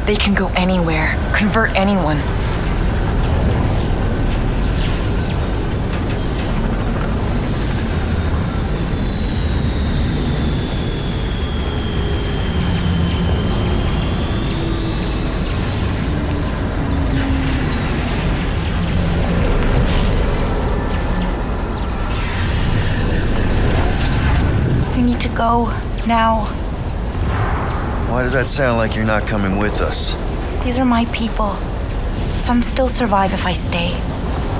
They can go anywhere, convert anyone. You need to go now. Why does that sound like you're not coming with us? These are my people. Some still survive if I stay.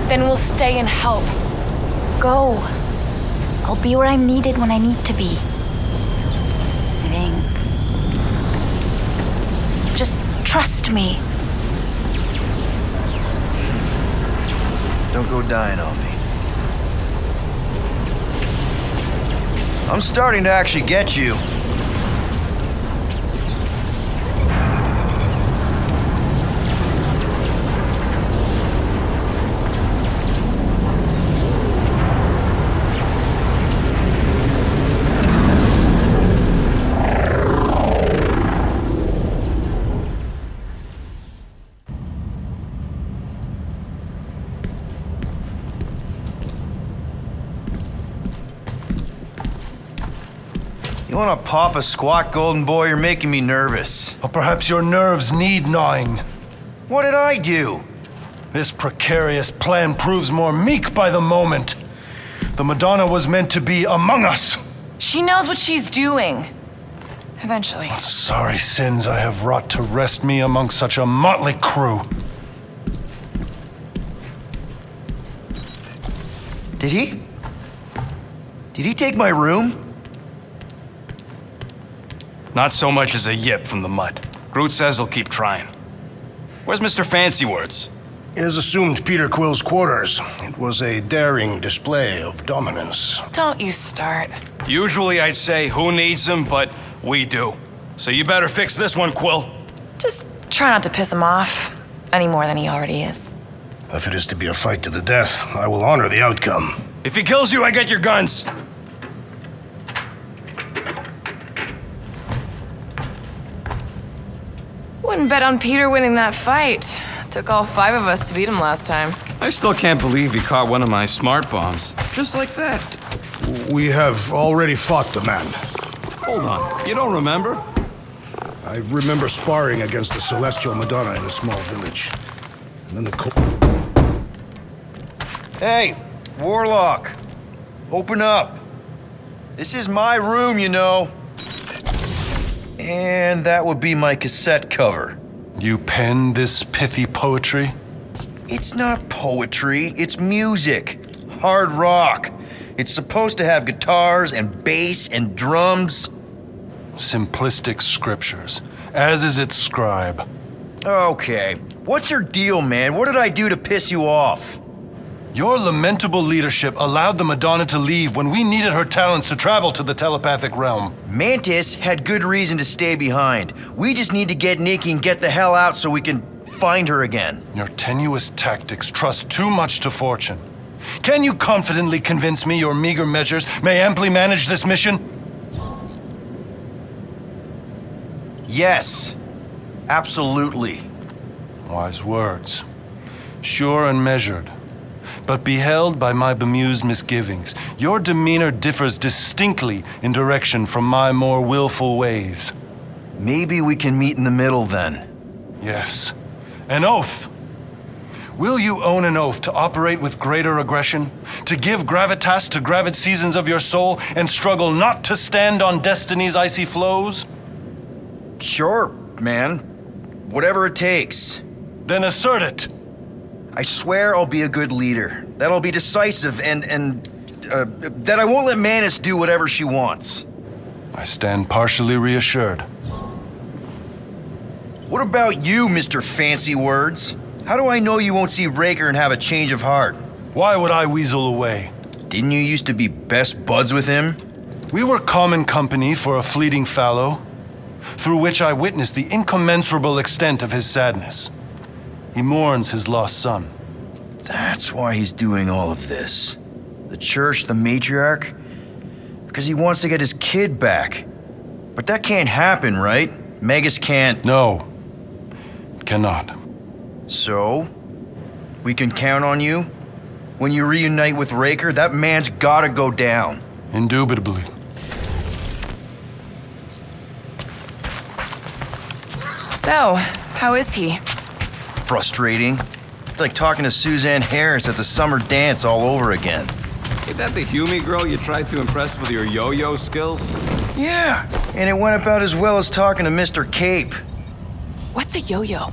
Then we'll stay and help. Go. I'll be where I'm needed when I need to be. I think. Just trust me. Don't go dying on me. I'm starting to actually get you. You wanna pop a squat, golden boy? You're making me nervous. Or perhaps your nerves need gnawing. What did I do? This precarious plan proves more meek by the moment. The Madonna was meant to be among us. She knows what she's doing. Eventually. Sorry sins I have wrought to wrest me among such a motley crew. Did he? Did he take my room? Not so much as a yip from the mud. Groot says he'll keep trying. Where's Mr. Fancy Words? It is assumed Peter Quill's quarters. It was a daring display of dominance. Don't you start. Usually I'd say who needs him, but we do. So you better fix this one, Quill. Just try not to piss him off any more than he already is. If it is to be a fight to the death, I will honor the outcome. If he kills you, I get your guns. Wouldn't bet on Peter winning that fight. Took all 5 of us to beat him last time. I still can't believe he caught one of my smart bombs. Just like that. We have already fought the man. Hold on, you don't remember? I remember sparring against the Celestial Madonna in a small village. And then the Hey, Warlock. Open up. This is my room, you know. And that would be my cassette cover. You penned this pithy poetry? It's not poetry, it's music. Hard rock. It's supposed to have guitars and bass and drums. Simplistic scriptures, as is its scribe. Okay, what's your deal, man? What did I do to piss you off? Your lamentable leadership allowed the Madonna to leave when we needed her talents to travel to the telepathic realm. Mantis had good reason to stay behind. We just need to get Nikki and get the hell out so we can find her again. Your tenuous tactics trust too much to fortune. Can you confidently convince me your meager measures may amply manage this mission? Yes, absolutely. Wise words. Sure and measured. But beheld by my bemused misgivings, your demeanor differs distinctly in direction from my more willful ways. Maybe we can meet in the middle then. Yes. An oath. Will you own an oath to operate with greater aggression? To give gravitas to gravid seasons of your soul and struggle not to stand on destiny's icy flows? Sure, man. Whatever it takes. Then assert it. I swear I'll be a good leader. That I'll be decisive and that I won't let Mantis do whatever she wants. I stand partially reassured. What about you, Mr. Fancy Words? How do I know you won't see Raker and have a change of heart? Why would I weasel away? Didn't you used to be best buds with him? We were common company for a fleeting fallow, through which I witnessed the incommensurable extent of his sadness. He mourns his lost son. That's why he's doing all of this. The church, the matriarch? Because he wants to get his kid back. But that can't happen, right? Megas can't. No. cannot. So? We can count on you? When you reunite with Raker, that man's gotta go down. Indubitably. So, how is he? Frustrating. It's like talking to Suzanne Harris at the summer dance all over again. Ain't that the Hume girl you tried to impress with your yo-yo skills? Yeah, and it went about as well as talking to Mr. Cape. What's a yo-yo?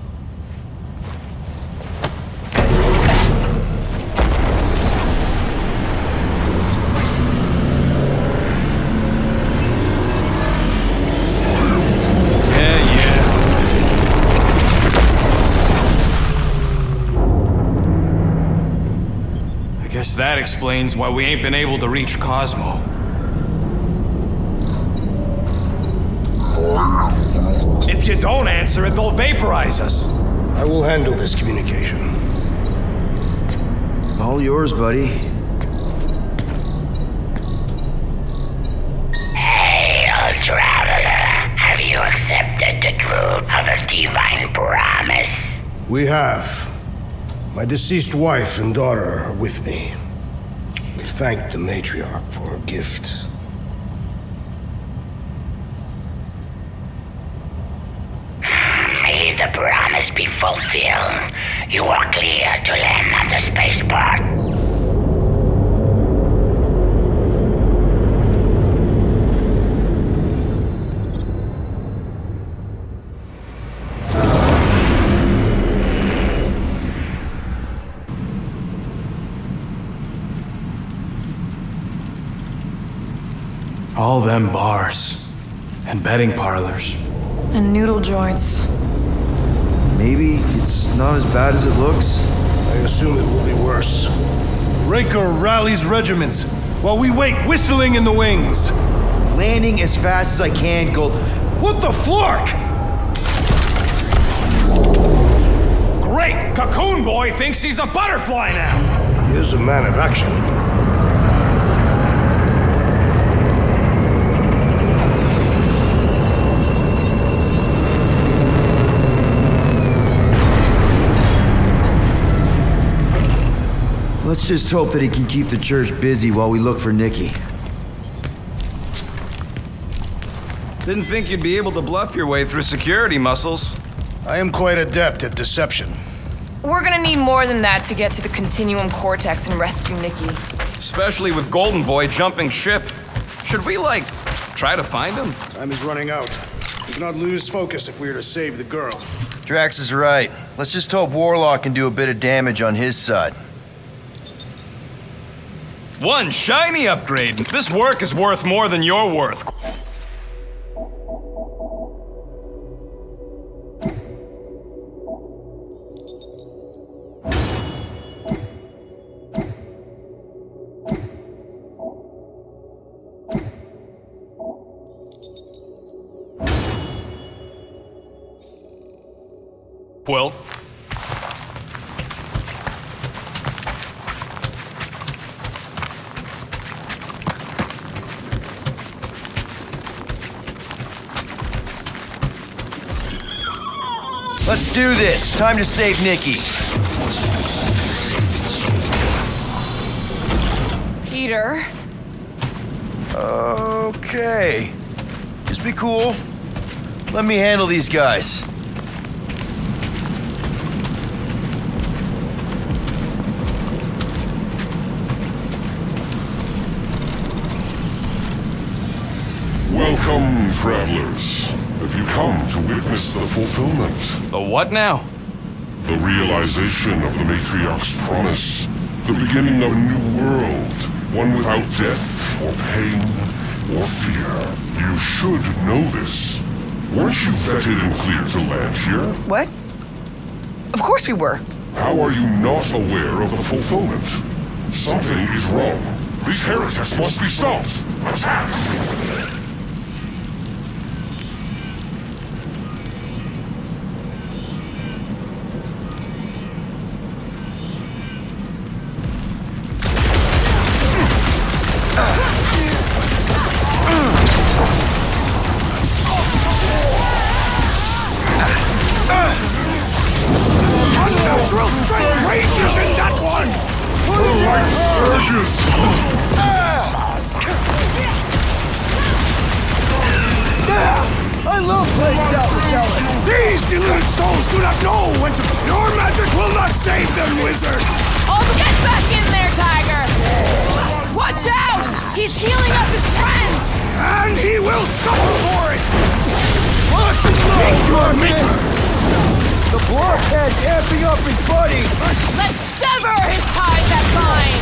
Guess that explains why we ain't been able to reach Cosmo. If you don't answer it, they'll vaporize us. I will handle this communication. All yours, buddy. Hail, traveler. Have you accepted the truth of a divine promise? We have. My deceased wife and daughter are with me. We thank the matriarch for her gift. May the promise be fulfilled. You are clear to land on the spaceport. All them bars and betting parlors. And noodle joints. Maybe it's not as bad as it looks. I assume it will be worse. Raker rallies regiments while we wait whistling in the wings. Landing as fast as I can, go. What the flark? Great! Cocoon Boy thinks he's a butterfly now! He is a man of action. Let's just hope that he can keep the church busy while we look for Nikki. Didn't think you'd be able to bluff your way through security muscles. I am quite adept at deception. We're gonna need more than that to get to the Continuum Cortex and rescue Nikki. Especially with Golden Boy jumping ship. Should we, try to find him? Time is running out. We cannot lose focus if we are to save the girl. Drax is right. Let's just hope Warlock can do a bit of damage on his side. One shiny upgrade. This work is worth more than you're worth. Well, Let's do this. Time to save Nikki. Peter? Okay. Just be cool. Let me handle these guys. Welcome, travelers. Have you come to witness the fulfillment? the what now? The realization of the matriarch's promise. The beginning of a new world. One without death, or pain, or fear. You should know this. Weren't you vetted and cleared to land here? What? Of course we were. How are you not aware of the fulfillment? Something is wrong. These heretics must be stopped. Attack! Supernatural strength rages in that one! The light surges! I love playing Salad! These deluded souls do not know when to... Your magic will not save them, wizard! Oh, get back in there, Tiger! Watch out! He's healing up his friends! And he will suffer for it! Make your maker! The blockhead's amping up his buddies! Let's sever his ties that bind!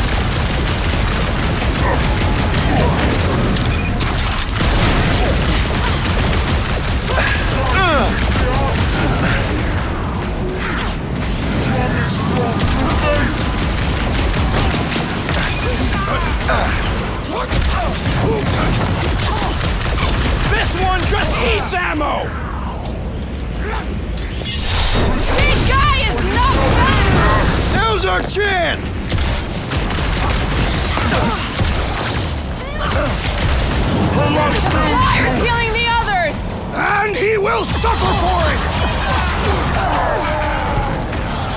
This one just eats ammo! Big guy is knocked back! Now's our chance! Flyer's healing the others! And he will suffer for it!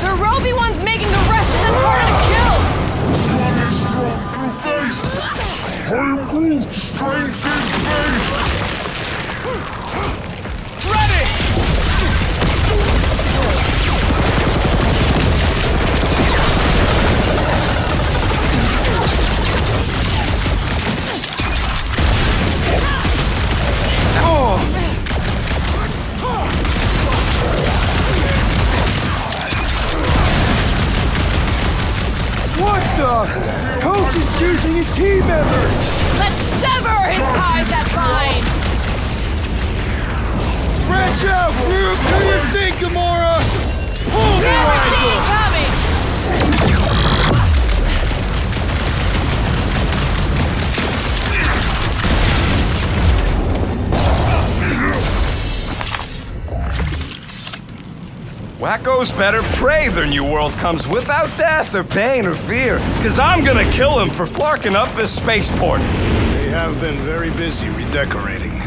The Roby one's making the rest of them harder to kill! I am Groot, strength in faith! Ready! What the? Coach is choosing his team members! Let's sever his ties that bind! Branch out, Groot! Do your thing, Gamora! Pull me, Never Riser! see it coming! Wacko's better pray their new world comes without death or pain or fear, cause I'm gonna kill him for flarking up this spaceport. They have been very busy redecorating.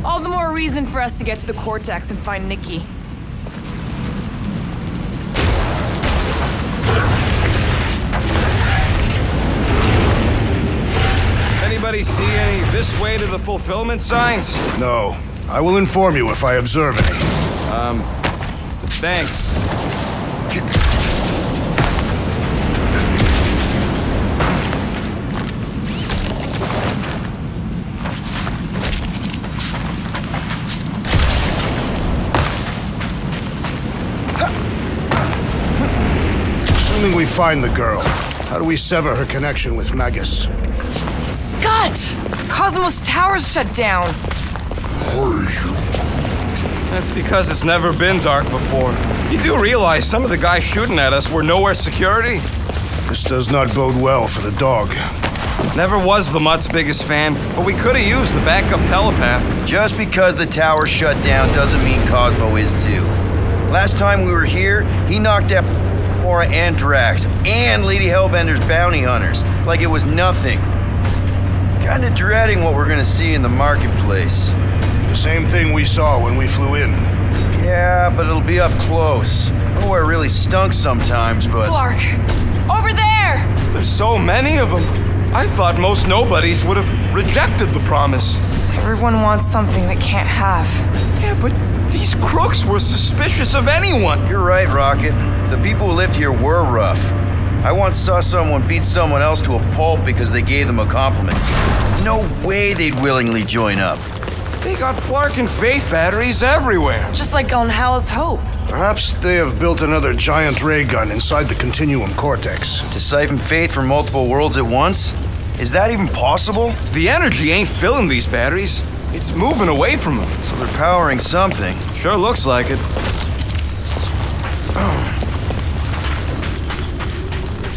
All the more reason for us to get to the Cortex and find Nikki. Anybody see any this way to the fulfillment signs? No. I will inform you if I observe any. Thanks. Assuming we find the girl, how do we sever her connection with Magus? Scott! Cosmo's tower's shut down. That's because it's never been dark before. You do realize some of the guys shooting at us were Knowhere security? This does not bode well for the dog. Never was the Mutt's biggest fan, but we could have used the backup telepath. Just because the tower shut down doesn't mean Cosmo is too. Last time we were here, he knocked out Gamora and Drax and Lady Hellbender's bounty hunters like it was nothing. Kinda dreading what we're gonna see in the marketplace. The same thing we saw when we flew in. Yeah, but it'll be up close. Knowhere really stunk sometimes, but... Flark! Over there! There's so many of them. I thought most nobodies would have rejected the promise. Everyone wants something they can't have. Yeah, but these crooks were suspicious of anyone. You're right, Rocket. The people who lived here were rough. I once saw someone beat someone else to a pulp because they gave them a compliment. No way they'd willingly join up. They got Flark and Faith batteries everywhere. Just like on Hala's Hope. Perhaps they have built another giant ray gun inside the Continuum Cortex. To siphon Faith from multiple worlds at once? Is that even possible? The energy ain't filling these batteries. It's moving away from them. So they're powering something. Sure looks like it.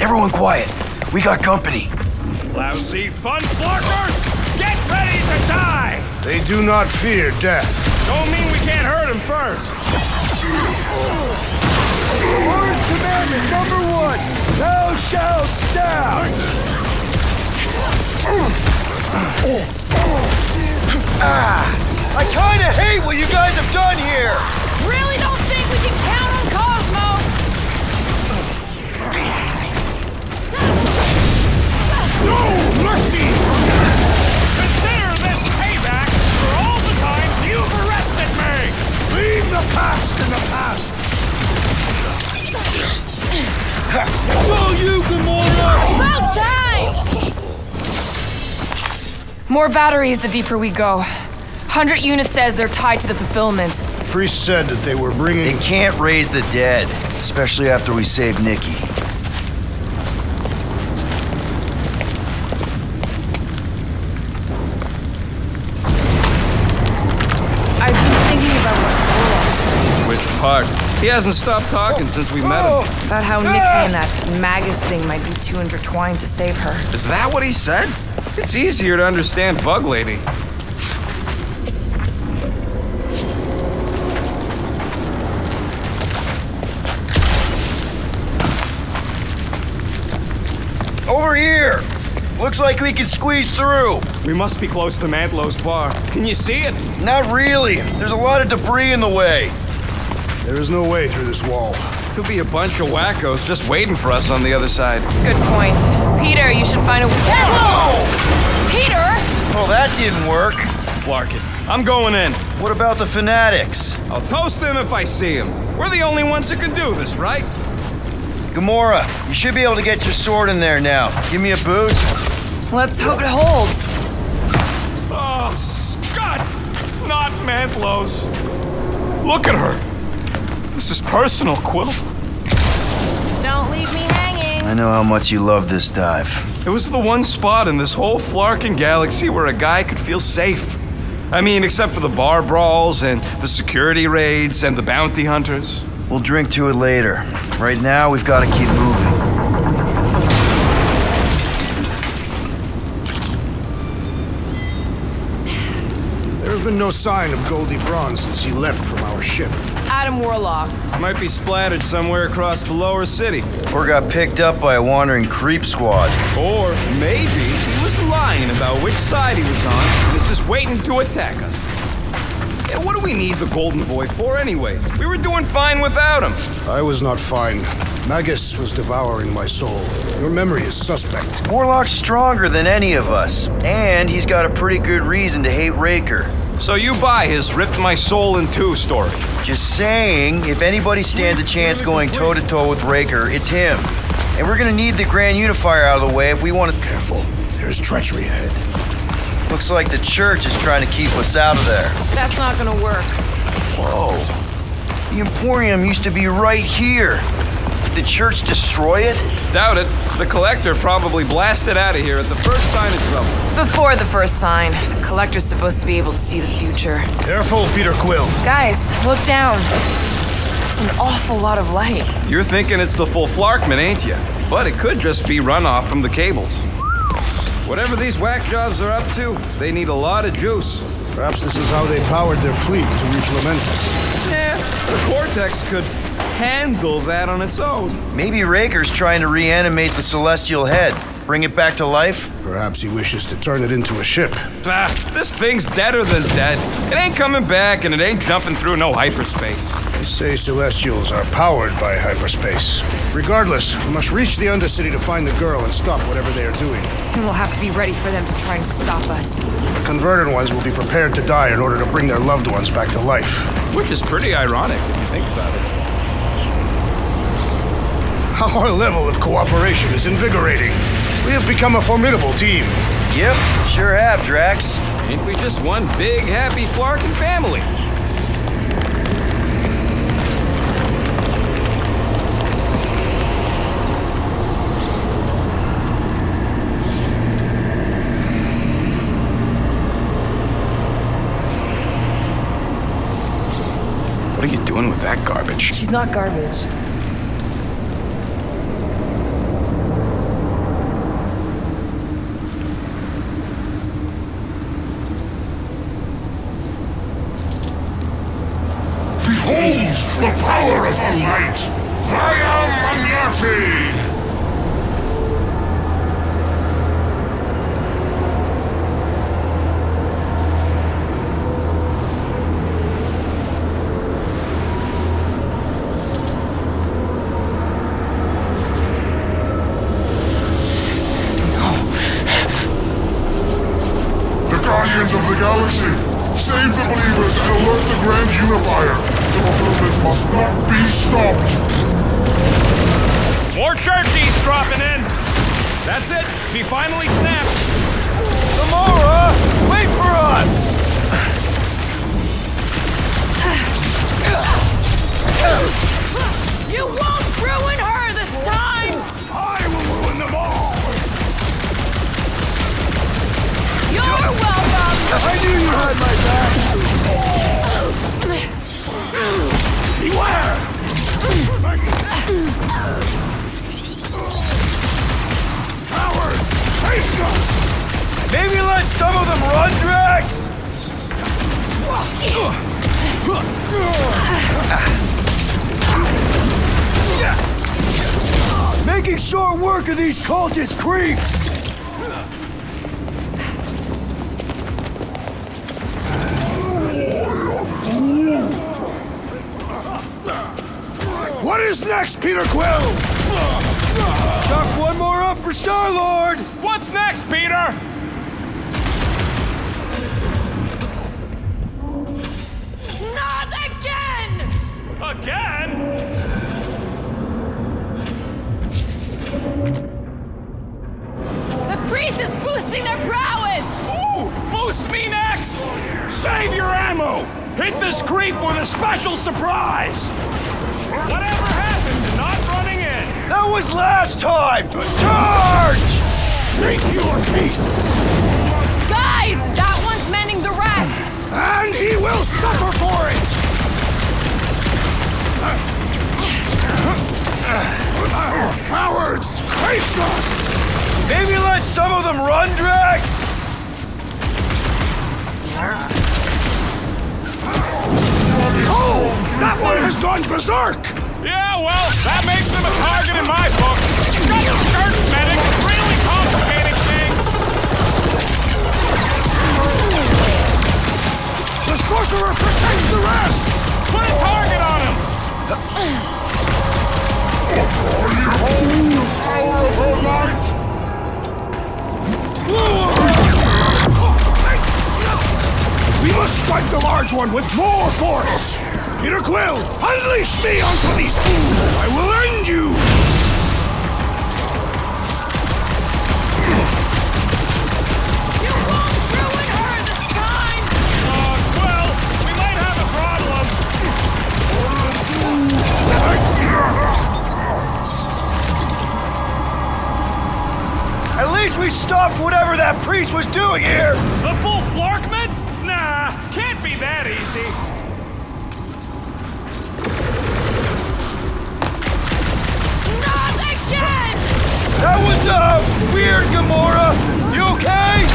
Everyone quiet. We got company. Lousy fun flarkers! Get ready to die! They do not fear death. Don't mean we can't hurt them first. Orders commandment number 1, thou shalt stab! I kinda hate what you guys have done here! Really don't think we can count on Cosmo? More batteries the deeper we go. 100 units says they're tied to the fulfillment. Priest said that they were bringing... They can't raise the dead, especially after we saved Nikki. I've been thinking about what Warlock is. Which part? He hasn't stopped talking since we met him. About how Nikki and that Magus thing might be too intertwined to save her. Is that what he said? It's easier to understand Bug Lady. Over here! Looks like we can squeeze through. We must be close to Mantlow's bar. Can you see it? Not really. There's a lot of debris in the way. There is no way through this wall. Could be a bunch of wackos just waiting for us on the other side. Good point. Peter, you should find a... Whoa! Peter! Well, that didn't work. Clark it. I'm going in. What about the fanatics? I'll toast them if I see them. We're the only ones who can do this, right? Gamora, you should be able to get your sword in there now. Give me a boost. Let's hope it holds. Oh, Scott! Not Mantlow's. Look at her. This is personal, Quill. Don't leave me hanging. I know how much you love this dive. It was the one spot in this whole Flarkin galaxy where a guy could feel safe. I mean, except for the bar brawls and the security raids and the bounty hunters. We'll drink to it later. Right now, we've got to keep moving. There's been no sign of Goldie Braun since he left from our ship. Adam Warlock. Might be splattered somewhere across the lower city. Or got picked up by a wandering creep squad. Or maybe he was lying about which side he was on and is just waiting to attack us. Yeah, what do we need the Golden Boy for anyways? We were doing fine without him. I was not fine. Magus was devouring my soul. Your memory is suspect. Warlock's stronger than any of us. And he's got a pretty good reason to hate Raker. So you buy his ripped my soul in two story. Just saying, if anybody stands a chance going toe-to-toe with Raker, it's him. And we're gonna need the Grand Unifier out of the way if we want to... Careful. There's treachery ahead. Looks like the church is trying to keep us out of there. That's not gonna work. Whoa. The Emporium used to be right here. Did the church destroy it? Doubt it. The Collector probably blasted out of here at the first sign of trouble. Before the first sign. The Collector's supposed to be able to see the future. Careful, Peter Quill. Guys, look down. It's an awful lot of light. You're thinking it's the full Flarkman, ain't you? But it could just be runoff from the cables. Whatever these whack jobs are up to, they need a lot of juice. Perhaps this is how they powered their fleet to reach Lamentus. Yeah, the Cortex could handle that on its own. Maybe Raker's trying to reanimate the Celestial Head. Bring it back to life? Perhaps he wishes to turn it into a ship. Ah, this thing's deader than dead. It ain't coming back and it ain't jumping through no hyperspace. They say Celestials are powered by hyperspace. Regardless, we must reach the Undercity to find the girl and stop whatever they are doing. And we'll have to be ready for them to try and stop us. The converted ones will be prepared to die in order to bring their loved ones back to life. Which is pretty ironic if you think about it. Our level of cooperation is invigorating. We have become a formidable team. Yep, sure have, Drax. Ain't we just one big, happy Flarkin family? What are you doing with that garbage? She's not garbage. Behold the power of the light! Via Magnati! The Guardians of the Galaxy! Save the believers and alert the Grand Unifier! The fulfillment must not be stopped! More churchies dropping in! That's it! She finally snapped! Gamora! Wait for us! You won't ruin her this time! I will ruin them all! You're welcome! I knew you had my back! Beware! Cowards! Face us! Maybe let some of them run, Drax? Making short work of these cultist creeps! What is next, Peter Quill? Chuck one more up for Star-Lord! What's next, Peter? Not again! Again? The priest is boosting their prowess! Ooh, boost me next! Save your ammo! Hit this creep with a special surprise! Whatever happened to not running in? That was last time! Charge! Make your peace! Guys, that one's mending the rest! And he will suffer for it! Cowards! Face us! Maybe let some of them run, Drax? Oh! That one has gone berserk! Yeah, well, that makes him a target in my book. Skirt medic is really complicating things. The sorcerer protects the rest! Put a target on him! We must strike the large one with more force! Peter Quill, unleash me onto these fools! I will end you! You won't ruin her this time! Well, we might have a problem. At least we stopped whatever that priest was doing here! The full florkment? Nah, can't be that easy. Not again! That was, weird, Gamora! You okay?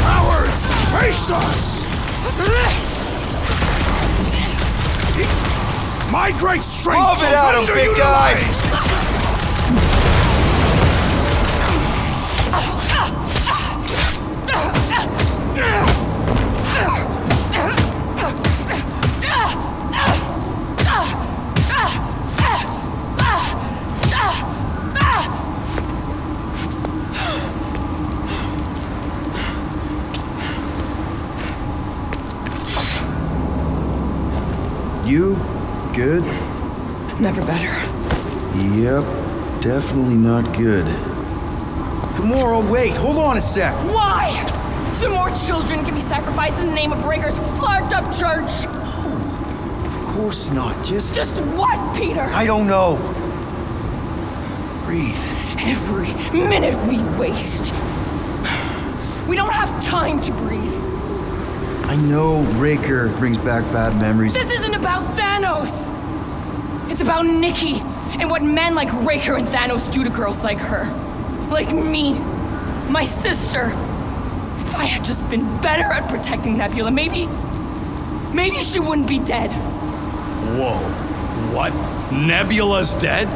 Cowards, face us! My great strength Lob it at him, big guy! You good? Never better. Yep, definitely not good. Gamora, wait, hold on a sec. Why? So more children can be sacrificed in the name of Raker's flagged up church? Of course not, just what, Peter? I don't know. breathe. Every minute we waste. We don't have time to breathe. I know Raker brings back bad memories. This isn't about Thanos. It's about Nikki and what men like Raker and Thanos do to girls like her. Like me. My sister. If I had just been better at protecting Nebula, maybe she wouldn't be dead. Whoa. What? Nebula's dead?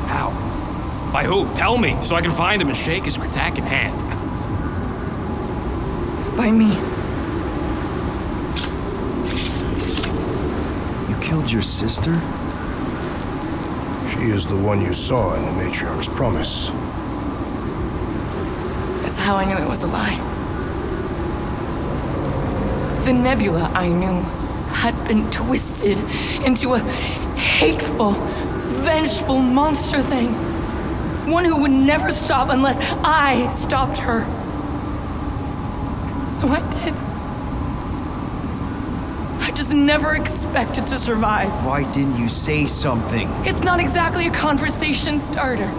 How? By who? Tell me, so I can find him and shake his Kratak in hand. By me. You killed your sister? She is the one you saw in the Matriarch's promise. That's how I knew it was a lie. The Nebula I knew had been twisted into a hateful, vengeful monster thing. One who would never stop unless I stopped her. So I did. I just never expected to survive. Why didn't you say something? It's not exactly a conversation starter.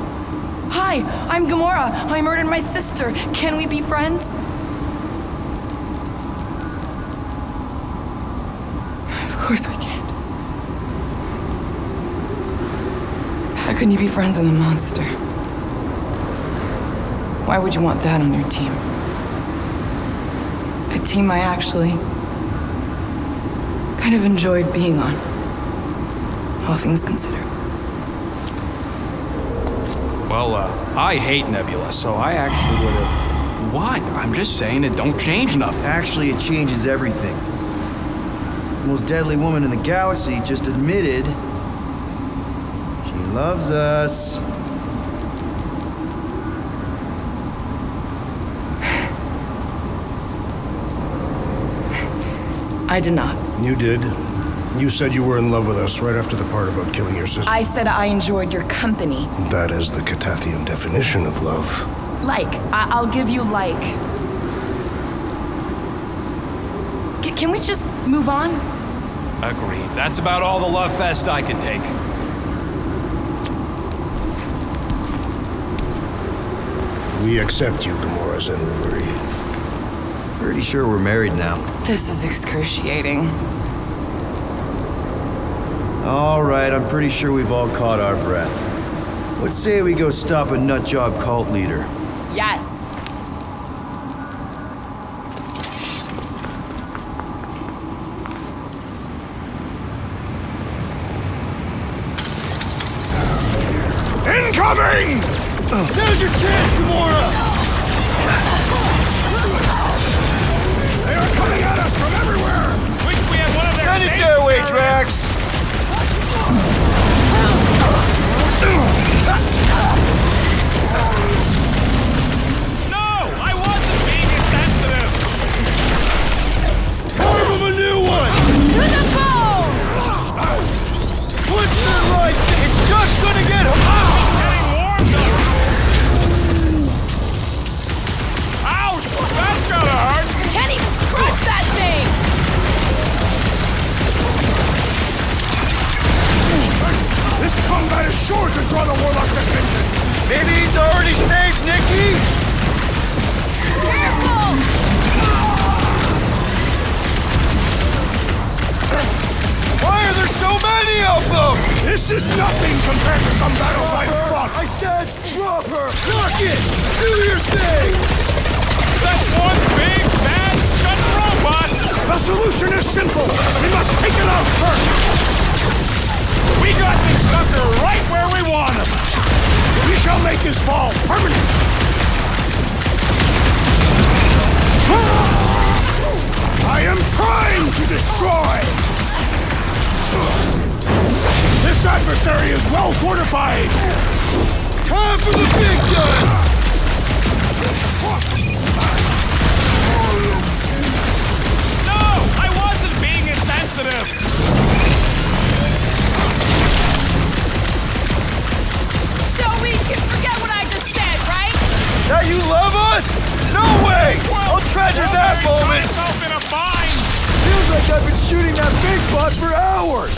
Hi, I'm Gamora. I murdered my sister. Can we be friends? Of course we can't. How can you be friends with a monster? Why would you want that on your team? A team I actually kind of enjoyed being on, all things considered. Well, I hate Nebula, so I actually would have... What? I'm just saying it don't change nothing. Actually, it changes everything. The most deadly woman in the galaxy just admitted she loves us. I did not. You did. You said you were in love with us right after the part about killing your sister. I said I enjoyed your company. That is the Catathian definition of love. Like. I'll give you like. Can we just move on? Agreed. That's about all the love fest I can take. We accept you, Gamora Zenwoodbury. Pretty sure we're married now. This is excruciating. All right, I'm pretty sure we've all caught our breath. Let's say we go stop a nutjob cult leader. Yes. Incoming! Now's your chance, Gamora! They are coming at us from everywhere! We had one of their Send it their way, Drax! No! I wasn't being insensitive! Form of a new one! To the bone! What's the right? It's just gonna get him! Getting warmed up! Ouch! That's gotta hurt! Can't even scratch that thing! This combat is sure to draw the Warlock's attention! Maybe he's already saved Nikki? Careful! Why are there so many of them? This is nothing compared to some battles I've fought! I said drop her! Knock it! Do your thing! That's one big, bad, stunt robot! The solution is simple! We must take it out first! We got this sucker right where we want him! We shall make his fall permanent! I am trying to destroy! This adversary is well fortified! Time for the big guns! No! I wasn't being insensitive! So we can forget what I just said, right? That you love us? No way! I'll treasure that moment! Myself in a bind! Feels like I've been shooting that big butt for hours!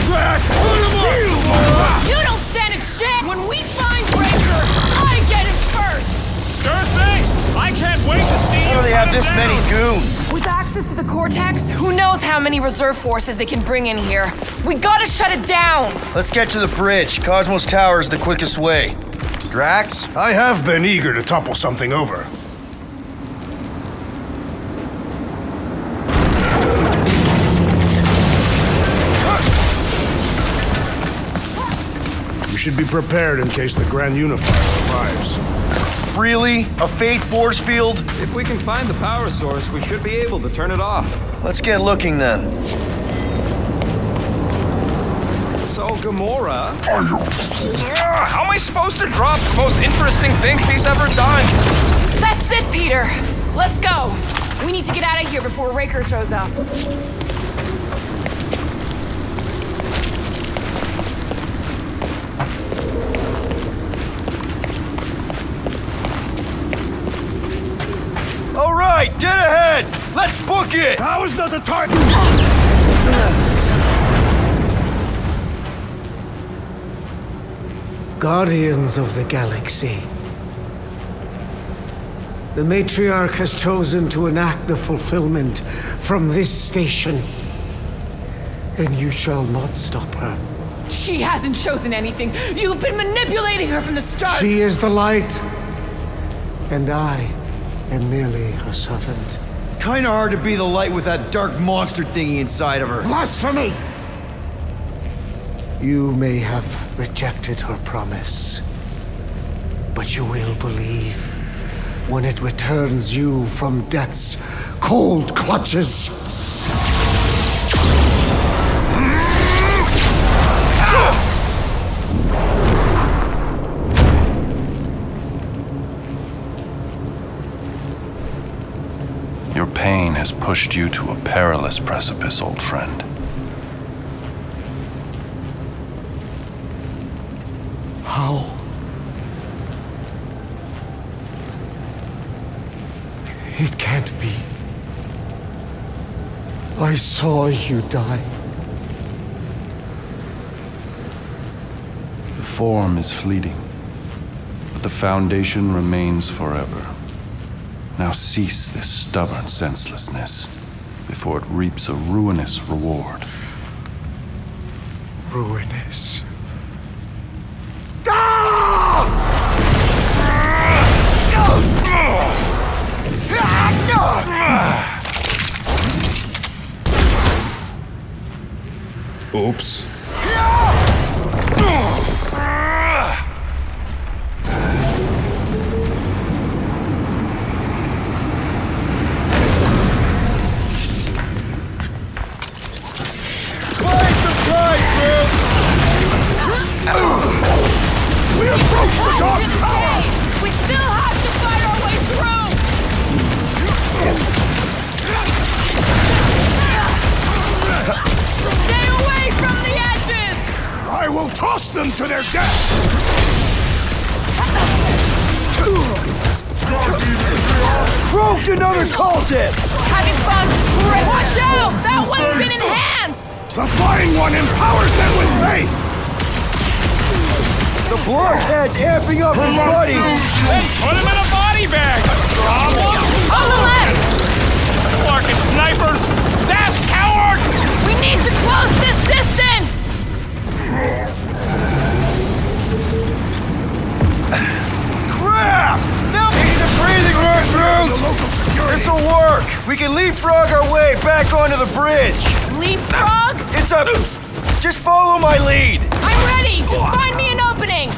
Drax! Put him up! You don't stand a chance! When we find Breaker, I get him first! Sure thing! I can't wait to see How you do they have put him this down. many goons? With access to the Cortex, who knows how many reserve forces they can bring in here. We gotta shut it down! Let's get to the bridge. Cosmo's tower is the quickest way. Drax? I have been eager to topple something over. You should be prepared in case the Grand Unifier arrives. Really? A fate force field? If we can find the power source, we should be able to turn it off. Let's get looking then. So, Gamora... How am I supposed to drop the most interesting thing he's ever done? That's it, Peter! Let's go! We need to get out of here before Raker shows up. All right, dead ahead! Let's book it! Now is not the time! Guardians of the Galaxy. The Matriarch has chosen to enact the fulfillment from this station. And you shall not stop her. She hasn't chosen anything. You've been manipulating her from the start. She is the light. And I am merely her servant. Kinda hard to be the light with that dark monster thingy inside of her. Blasphemy! You may have rejected her promise, but you will believe when it returns you from death's cold clutches. Your pain has pushed you to a perilous precipice, old friend. How? It can't be. I saw you die. The form is fleeting, but the foundation remains forever. Now cease this stubborn senselessness before it reaps a ruinous reward. Ruinous. Oops. We approach the dog's tower! We still have to fight our way through! Stay away from the edges! I will toss them to their death! Groot, another cultist! Having fun? Great! Watch out! That one's been enhanced! The flying one empowers them with faith! The blockhead's amping up his buddies! Then put him in a body bag! Problem? On the left! Fucking snipers! Dash cowards! We need to close this distance! Crap! Now he's a breathing room, Groot! This'll work! We can leapfrog our way back onto the bridge! Leapfrog? It's a... Just follow my lead! I'm ready! Just find me an opening!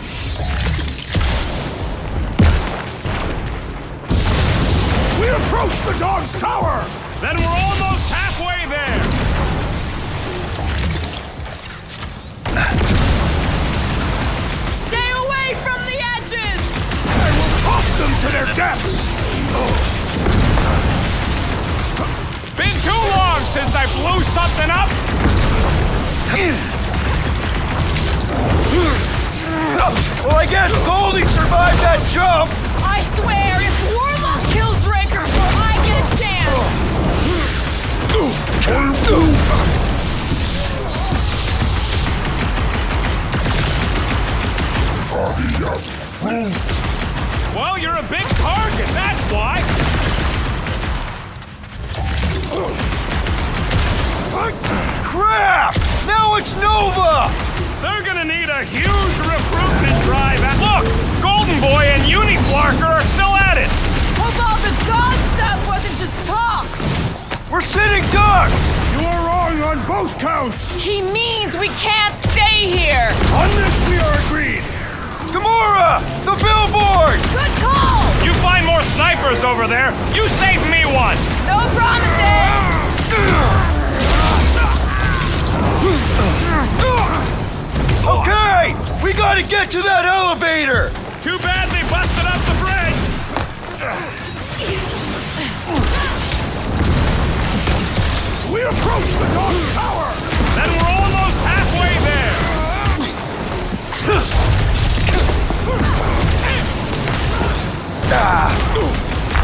We approach the dog's tower! Then we're almost halfway there! Stay away from the edges! I will toss them to their deaths! Been too long since I blew something up! Well, I guess Goldie survived that jump! I swear, if Warlock kills Raker before I get a chance! Well, you're a big target, that's why! Crap! Now it's Nova! They're gonna need a huge recruitment drive. Look! Golden Boy and Unifier are still at it! Hope all the god stuff wasn't just talk! We're sitting ducks! You are wrong on both counts! He means we can't stay here! On this we are agreed! Gamora! The billboard! Good call! You find more snipers over there, you save me one! No promises! Okay! We gotta get to that elevator! Too bad they busted up the bridge! We approach the dog's tower! Then we're almost halfway there!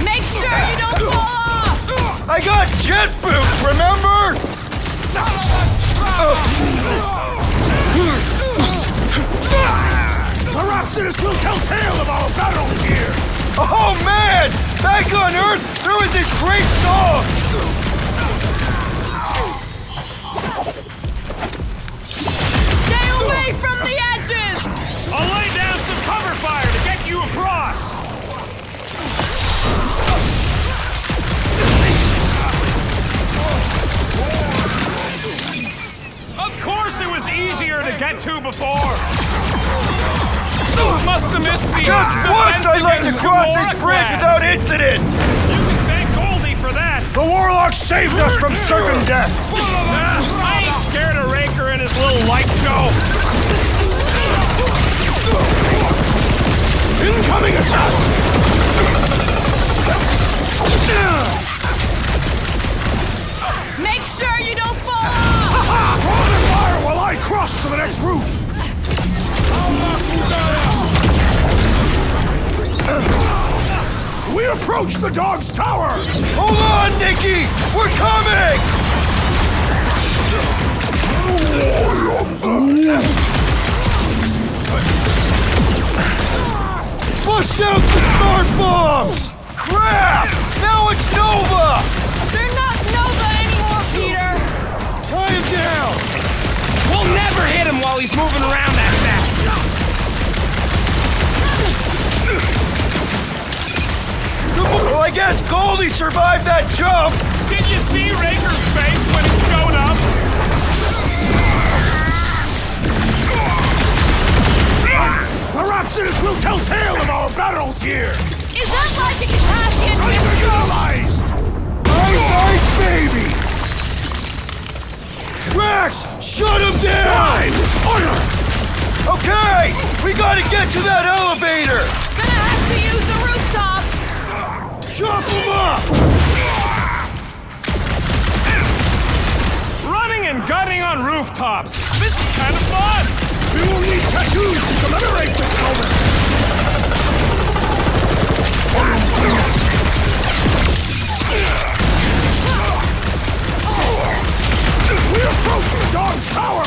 Make sure you don't fall off! I got jet boots, remember? Perhaps this will tell tale of our battles here! Oh man! Back on Earth, there was this great song! Stay away from the edges! I'll lay down some cover fire to get you across! Of course it was easier to get to before! Must have missed the Just once I'd like to cross this bridge without incident! You can thank Goldie for that! The Warlock saved us from certain death! I ain't scared of Raker and his little light show! Incoming attack! Make sure you don't fall off! Hold and fire while I cross to the next roof! We approach the dog's tower! Hold on, Nikki! We're coming! Bust out the smart bombs! Crap! Now it's Nova! They're not Nova anymore, Peter! Tie him down! We'll never hit him while he's moving around that fast! Well, I guess Goldie survived that jump! Did you see Raker's face when he showed up? Perhaps this will tell tale of our battles here! Is that like a Cassian Neutralized! Ice, ice, baby! Drax! Shut him down! Fire! Okay! We gotta get to that elevator! Gonna have to use the rooftops! Chop him up! Running and gunning on rooftops! This is kind of fun! We will need tattoos to commemorate this moment! We approach the dog's tower!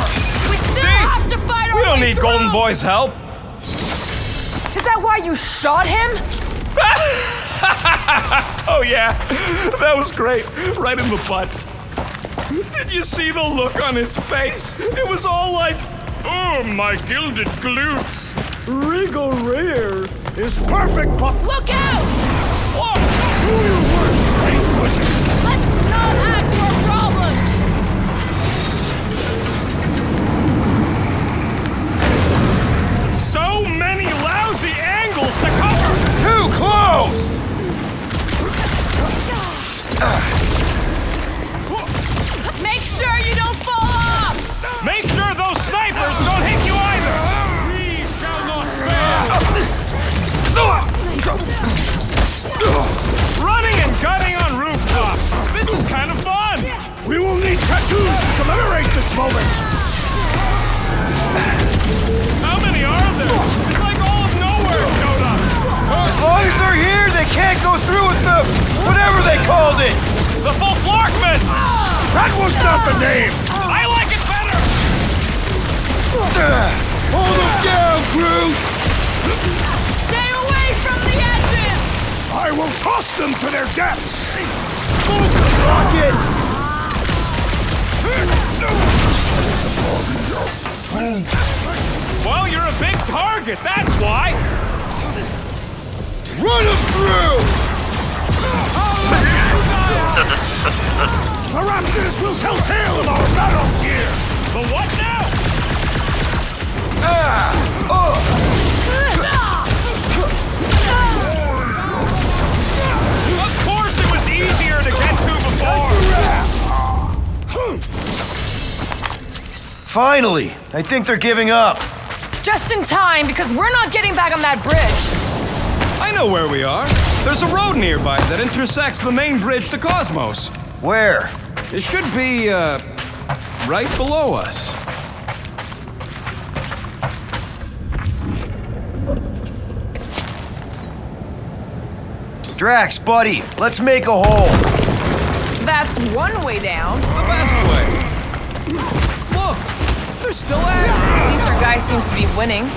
We still have to fight our We don't way need through. Golden Boy's help! Is that why you shot him? Oh yeah, that was great. Right in the butt. Did you see the look on his face? It was all like, oh, my gilded glutes. Regal Rear is perfect, pup! Look out! Whoa. Do your worst, faith wizard! Let's not add to our problems! So many lousy angles to cover! Too close! Make sure you don't fall off! Make sure those snipers don't hit you either! We shall not fail! Running and gunning on rooftops! This is kind of fun! We will need tattoos to commemorate this moment! How many are there? It's like all of Knowhere showed up! As long as they're here, they can't go through with the... whatever they called it! The full Flarkman! That was not the name! I like it better! Hold them down, Groot! Stay away from the edges! I will toss them to their deaths! Smoke rocket! Well, you're a big target, that's why! Run them through! Perhaps this will tell tale of our battles here! The what now? Of course it was easier to get to before! Finally! I think they're giving up. Just in time, because we're not getting back on that bridge. I know where we are. There's a road nearby that intersects the main bridge to Cosmos. Where? It should be, right below us. Drax, buddy, let's make a hole. That's one way down. The best way. Look, they're still at it. At least our guy seems to be winning.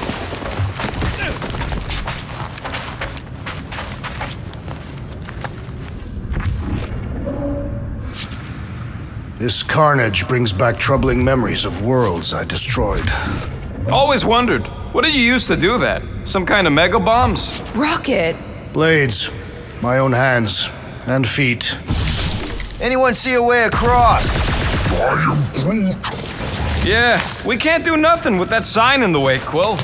This carnage brings back troubling memories of worlds I destroyed. Always wondered, what did you use to do that? Some kind of mega bombs? Rocket. Blades, my own hands and feet. Anyone see a way across? I am Groot. Yeah, we can't do nothing with that sign in the way, Quill.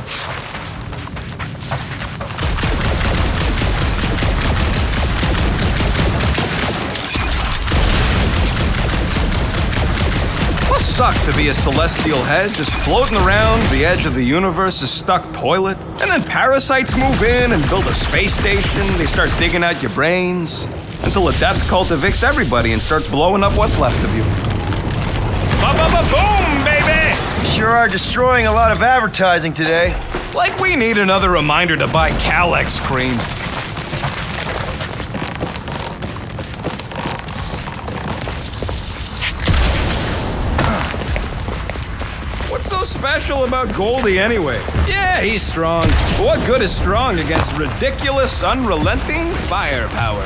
Must suck to be a celestial head just floating around the edge of the universe's stuck toilet. And then parasites move in and build a space station. They start digging out your brains until a death cult evicts everybody and starts blowing up what's left of you. Ba-ba-ba-boom, baby! Sure are destroying a lot of advertising today. Like we need another reminder to buy Calex cream. What's so special about Goldie anyway? Yeah, he's strong. But what good is strong against ridiculous, unrelenting firepower?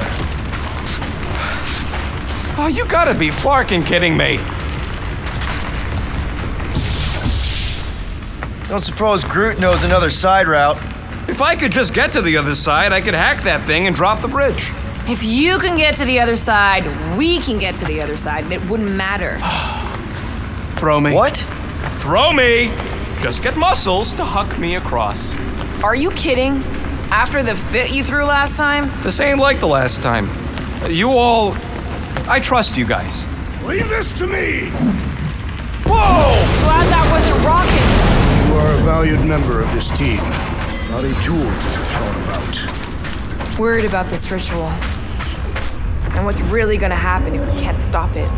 Oh, you gotta be flarkin' kidding me. Don't suppose Groot knows another side route. If I could just get to the other side, I could hack that thing and drop the bridge. If you can get to the other side, we can get to the other side, and it wouldn't matter. Throw me. What? Throw me! Just get muscles to huck me across. Are you kidding? After the fit you threw last time? This ain't like the last time. You all... I trust you guys. Leave this to me! Whoa! Glad that wasn't rocket. You are a valued member of this team. Not a jewel to be thrown about. Worried about this ritual. And what's really gonna happen if we can't stop it.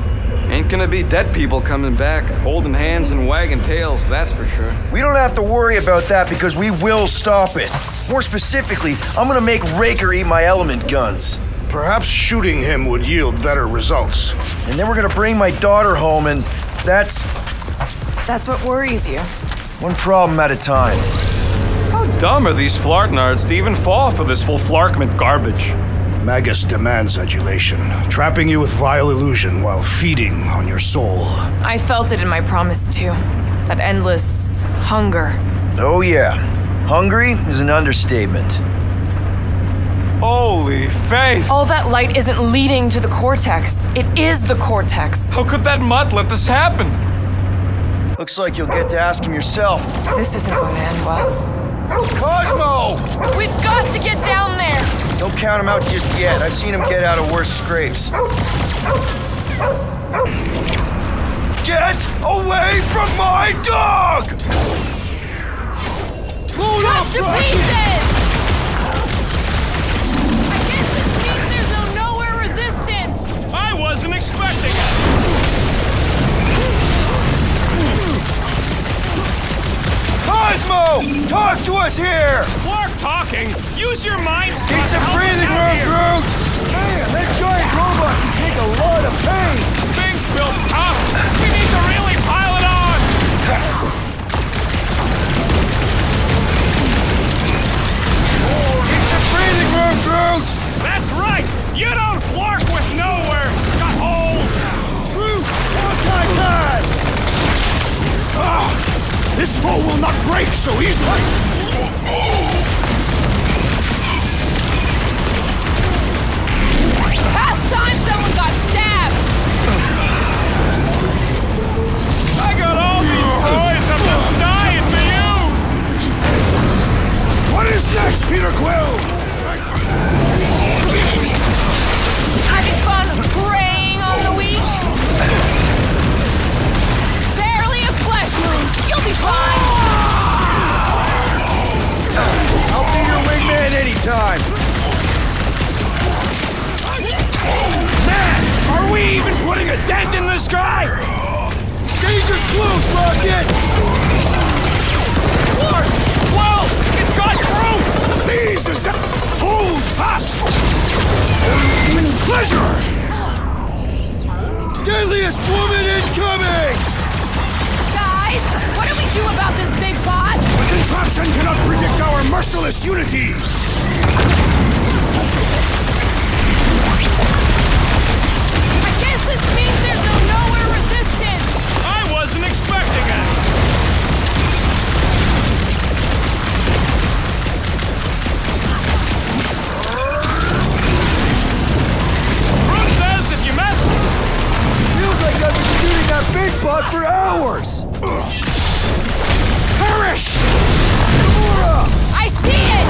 Ain't gonna be dead people coming back, holding hands and wagging tails, that's for sure. We don't have to worry about that because we will stop it. More specifically, I'm gonna make Raker eat my element guns. Perhaps shooting him would yield better results. And then we're gonna bring my daughter home, and that's That's what worries you. one problem at a time. How dumb are these flartnards to even fall for this full flarkment garbage? Magus demands adulation, trapping you with vile illusion while feeding on your soul. I felt it in my promise too. That endless hunger. Oh yeah, hungry is an understatement. Holy faith! All that light isn't leading to the Cortex. It is the Cortex. How could that mutt let this happen? Looks like you'll get to ask him yourself. This isn't going to end well. Cosmo! We've got to get down there! Don't count him out just yet. I've seen him get out of worse scrapes. Get away from my dog! Cut to pieces! I guess this means there's no Knowhere resistance! I wasn't expecting it! Cosmo! Talk to us here! Clark talking! Use your mind, son! Need some breathing room, Groot! Man, that giant robot can take a lot of pain! Things built up! We need to really pile it on! Need some breathing room, Groot! That's right! You don't flark with Knowhere, scut-holes! Groot, time! This foe will not break so easily! Past time someone got stabbed! I got all these toys I'm just dying to use! What is next, Peter Quill? Having fun preying on the weak? Barely a flesh wound. You'll be fine. dent in the sky! Danger's close, Rocket! Lord! Whoa! It's got Groot! Please, hold fast! With pleasure! Deadliest woman incoming! Guys, what do we do about this big bot? The contraption cannot predict our merciless unity! I guess this means there's no Knowhere resistance! I wasn't expecting it! Groot says if you met... Feels like I've been shooting that big bot for hours! Perish! Gamora! I see it!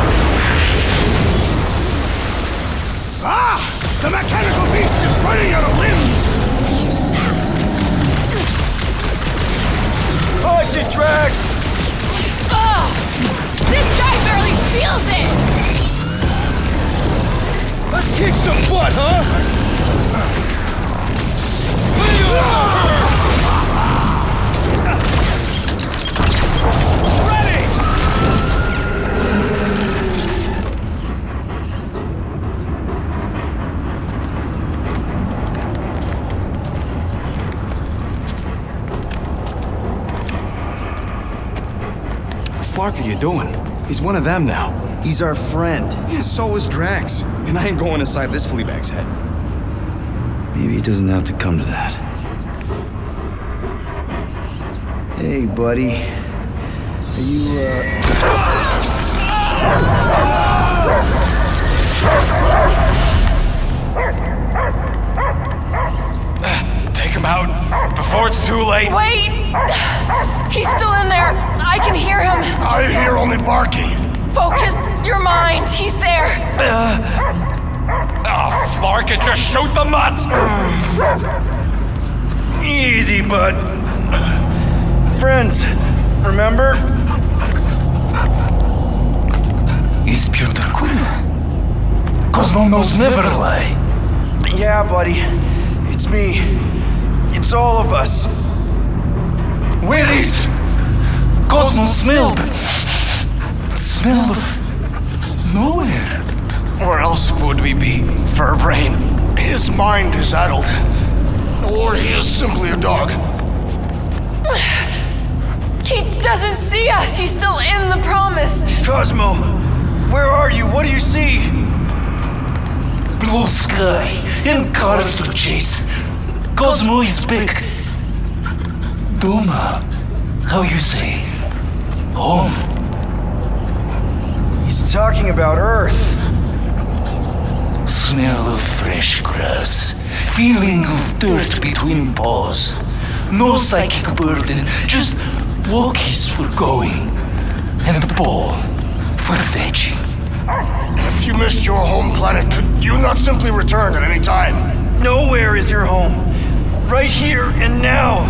Ah! The mechanical beast is running out of limbs! Punch it, Drax! Ugh! This guy barely feels it! Let's kick some butt, huh? Ready! What the fuck are you doing? He's one of them now. He's our friend. Yeah, so is Drax. And I ain't going inside this fleabag's head. Maybe it doesn't have to come to that. Hey, buddy. Are you, Take him out before it's too late. Wait! He's still in there. I can hear him. I hear only barking. Focus your mind. He's there. Oh, Flark, it just shoot the mutts! Easy, bud. Friends, remember? Is Peter cool? Cosmo knows never lie. Yeah, buddy. It's me. It's all of us. Where is Cosmo smelled? Smell of nowhere. Where else would we be, Furbrain? His mind is addled. Or he is simply a dog. He doesn't see us. He's still in the promise. Cosmo, where are you? What do you see? Blue sky and cars to chase. Cosmo is back. Doma, how you say? Home. He's talking about Earth. Smell of fresh grass. Feeling of dirt between paws. No psychic burden, just walkies for going. And the ball for fetching. If you missed your home planet, could you not simply return at any time? Knowhere is your home. Right here and now.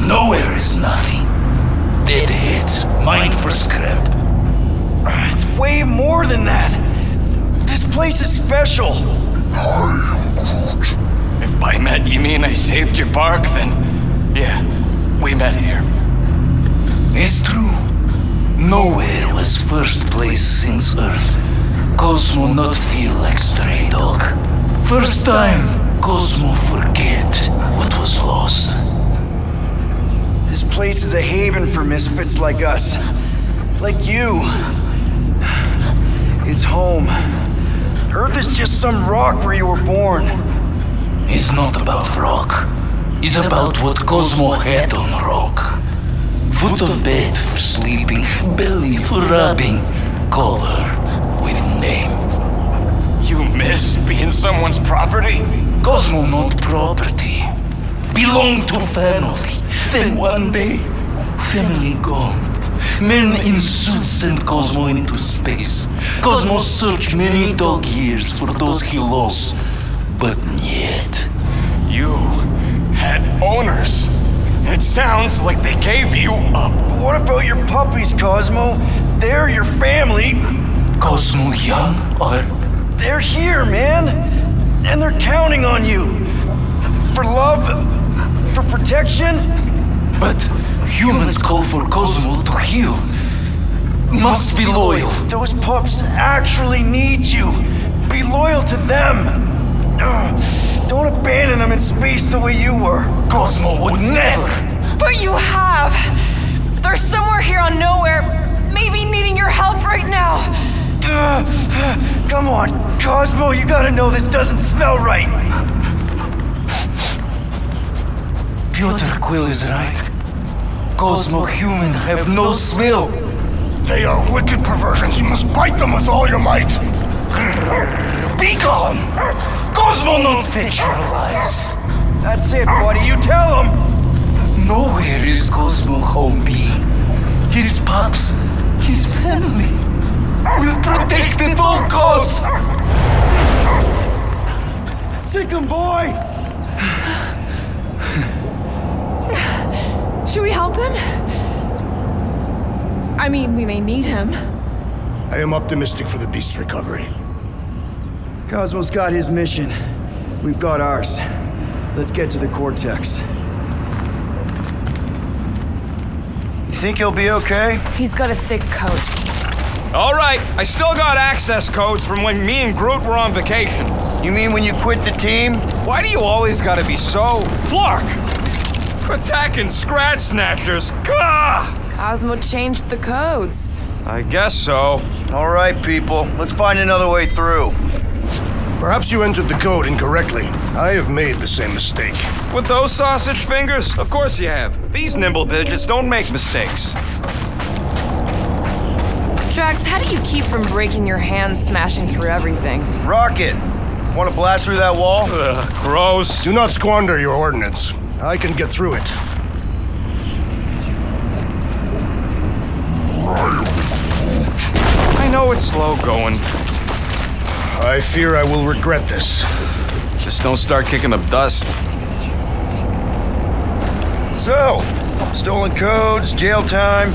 Nowhere is nothing. Dead heads, mind for scrap. It's way more than that. This place is special. I am Groot. If by met you mean I saved your bark, then yeah, we met here. It's true. Nowhere was first place since Earth. Cosmo not feel like stray dog. First time, Cosmo forget what was lost. This place is a haven for misfits like us. Like you. It's home. Earth is just some rock where you were born. It's not about rock. It's about what Cosmo had on rock. Foot of bed for sleeping, belly for rubbing, color with name. You miss being someone's property? Cosmo not property. Belong to family. Then one day, family gone. Men in suits sent Cosmo into space. Cosmo searched many dog years for those he lost, but yet. You had owners. It sounds like they gave you up. But what about your puppies, Cosmo? They're your family. Cosmo young or? They're here, man. And they're counting on you. For love for protection? But humans call for Cosmo to heal. Must be loyal. Those pups actually need you. Be loyal to them. Don't abandon them in space the way you were. Cosmo would never. But you have. They're somewhere here on Knowhere, maybe needing your help right now. Come on, Cosmo, you gotta know this doesn't smell right. Piotr Quill is right. Cosmo human have no smell. They are wicked perversions. You must bite them with all your might. Be gone! Cosmo not fit your lies. That's it, buddy. You tell him. Nowhere is Cosmo home being. His pups, his family, will protect at all costs. Sick 'em, boy. Should we help him? I mean, we may need him. I am optimistic for the beast's recovery. Cosmo's got his mission. We've got ours. Let's get to the Cortex. You think he'll be okay? He's got a thick coat. All right, I still got access codes from when me and Groot were on vacation. You mean when you quit the team? Why do you always gotta be so... Flark! Attacking Scratch Snatchers! Gah! Cosmo changed the codes. I guess so. All right, people. Let's find another way through. Perhaps you entered the code incorrectly. I have made the same mistake. With those sausage fingers? Of course you have. These nimble digits don't make mistakes. Drax, how do you keep from breaking your hands smashing through everything? Rocket! Want to blast through that wall? Gross. Do not squander your ordnance. I can get through it. I know it's slow going. I fear I will regret this. Just don't start kicking up dust. So, stolen codes, jail time.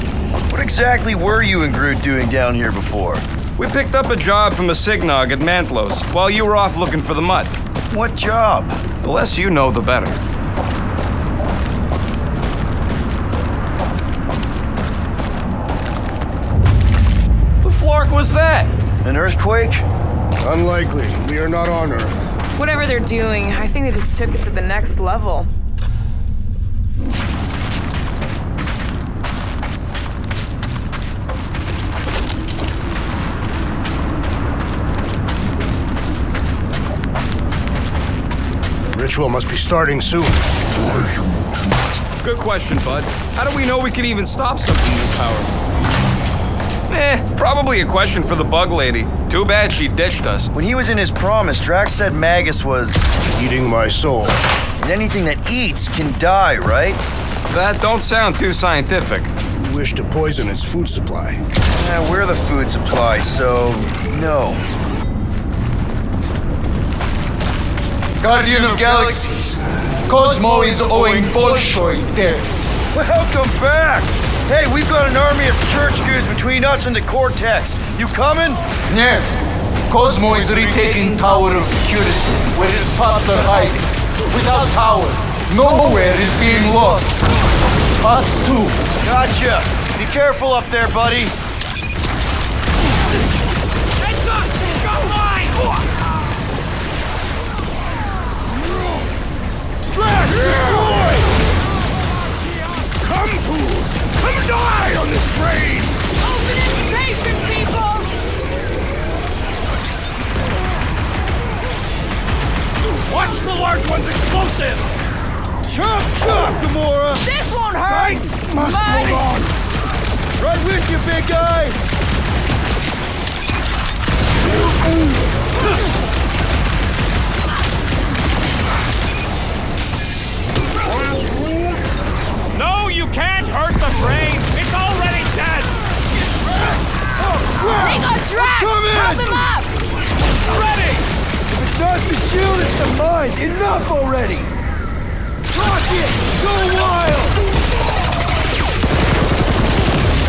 What exactly were you and Groot doing down here before? We picked up a job from a Signog at Mantlos while you were off looking for the mud. What job? The less you know, the better. The flark was that? An earthquake? Unlikely. We are not on Earth. Whatever they're doing, I think they just took it to the next level. Ritual must be starting soon. Good question, bud. How do we know we can even stop something this powerful? Probably a question for the bug lady. Too bad she ditched us. When he was in his promise, Drax said Magus was... eating my soul. And anything that eats can die, right? That don't sound too scientific. You wish to poison its food supply. Yeah, we're the food supply, so... no. Guardian of Galaxies, Cosmo is owing Bolshoi death. Welcome back! Hey, we've got an army of church goods between us and the Cortex. You coming? Yes. Cosmo is retaking Tower of Security, where his pups are hiding. Without power, Knowhere is being lost. Us too. Gotcha. Be careful up there, buddy. Heads up! Go wide! Drax, destroy! Come, fools! Come die on this brain! Open invitation, people! Watch the large one's explosives! Chop, chop, Gamora! This won't hurt! Must hold on! Right with you, big guy! No, you can't hurt the brain! It's already dead! They got Drax! Come in! Help him up! Ready! If it's not the shield, it's the mind. Enough already! Rocket! Go wild!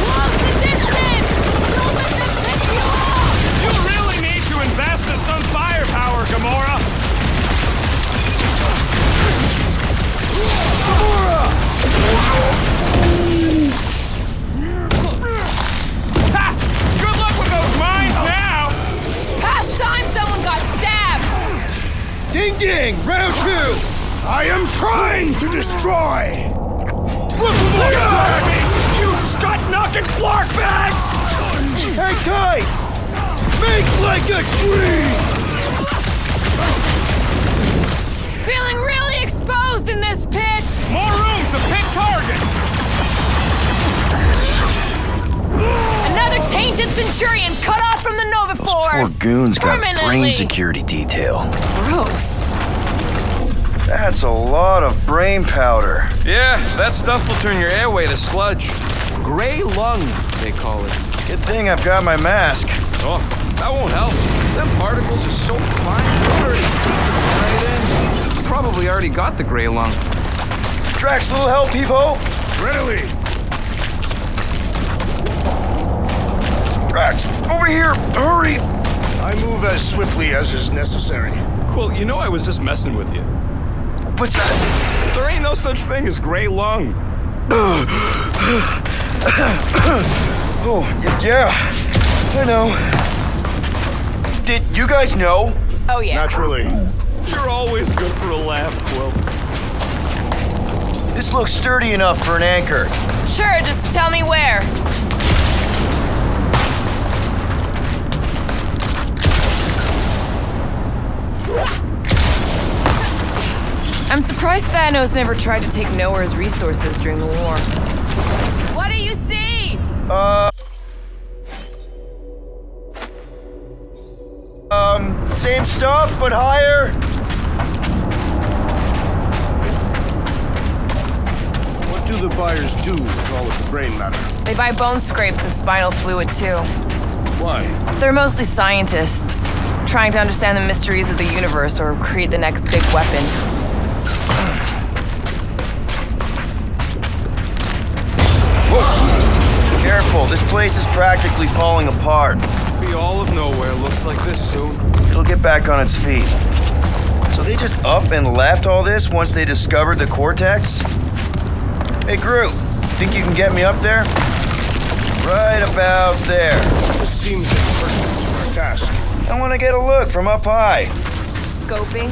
Close the distance! Don't let them pick you off! You really need to invest in some firepower, Gamora! Gamora! Bang! Round 2! I am trying to destroy! You scut-knocking flark bags! Hang tight! Make like a tree! Feeling really exposed in this pit! More room to pick targets! Another tainted Centurion cut off from the Nova Force! Poor goons got brain Permanently. security detail. Gross. That's a lot of brain powder. Yeah, that stuff will turn your airway to sludge. Gray lung, they call it. Good thing I've got my mask. Oh, that won't help. Them particles are so fine, you already see them right in. You probably already got the gray lung. Drax, little help, Evo? Readily! Drax, over here! Hurry! I move as swiftly as is necessary. Cool, you know I was just messing with you. What's that? There ain't no such thing as gray lung. Oh, yeah, I know. Did you guys know? Oh, yeah. Naturally. You're always good for a laugh, Quill. This looks sturdy enough for an anchor. Sure, just tell me where. I'm surprised Thanos never tried to take Knowhere's resources during the war. What do you see? Same stuff, but higher. What do the buyers do with all of the brain matter? They buy bone scrapes and spinal fluid, too. Why? They're mostly scientists, trying to understand the mysteries of the universe or create the next big weapon. Whoa. Careful, this place is practically falling apart. Be all of Knowhere looks like this soon. It'll get back on its feet. So they just up and left all this once they discovered the Cortex? Hey, Groot, think you can get me up there? Right about there. This seems impertinent to our task. I want to get a look from up high. Scoping?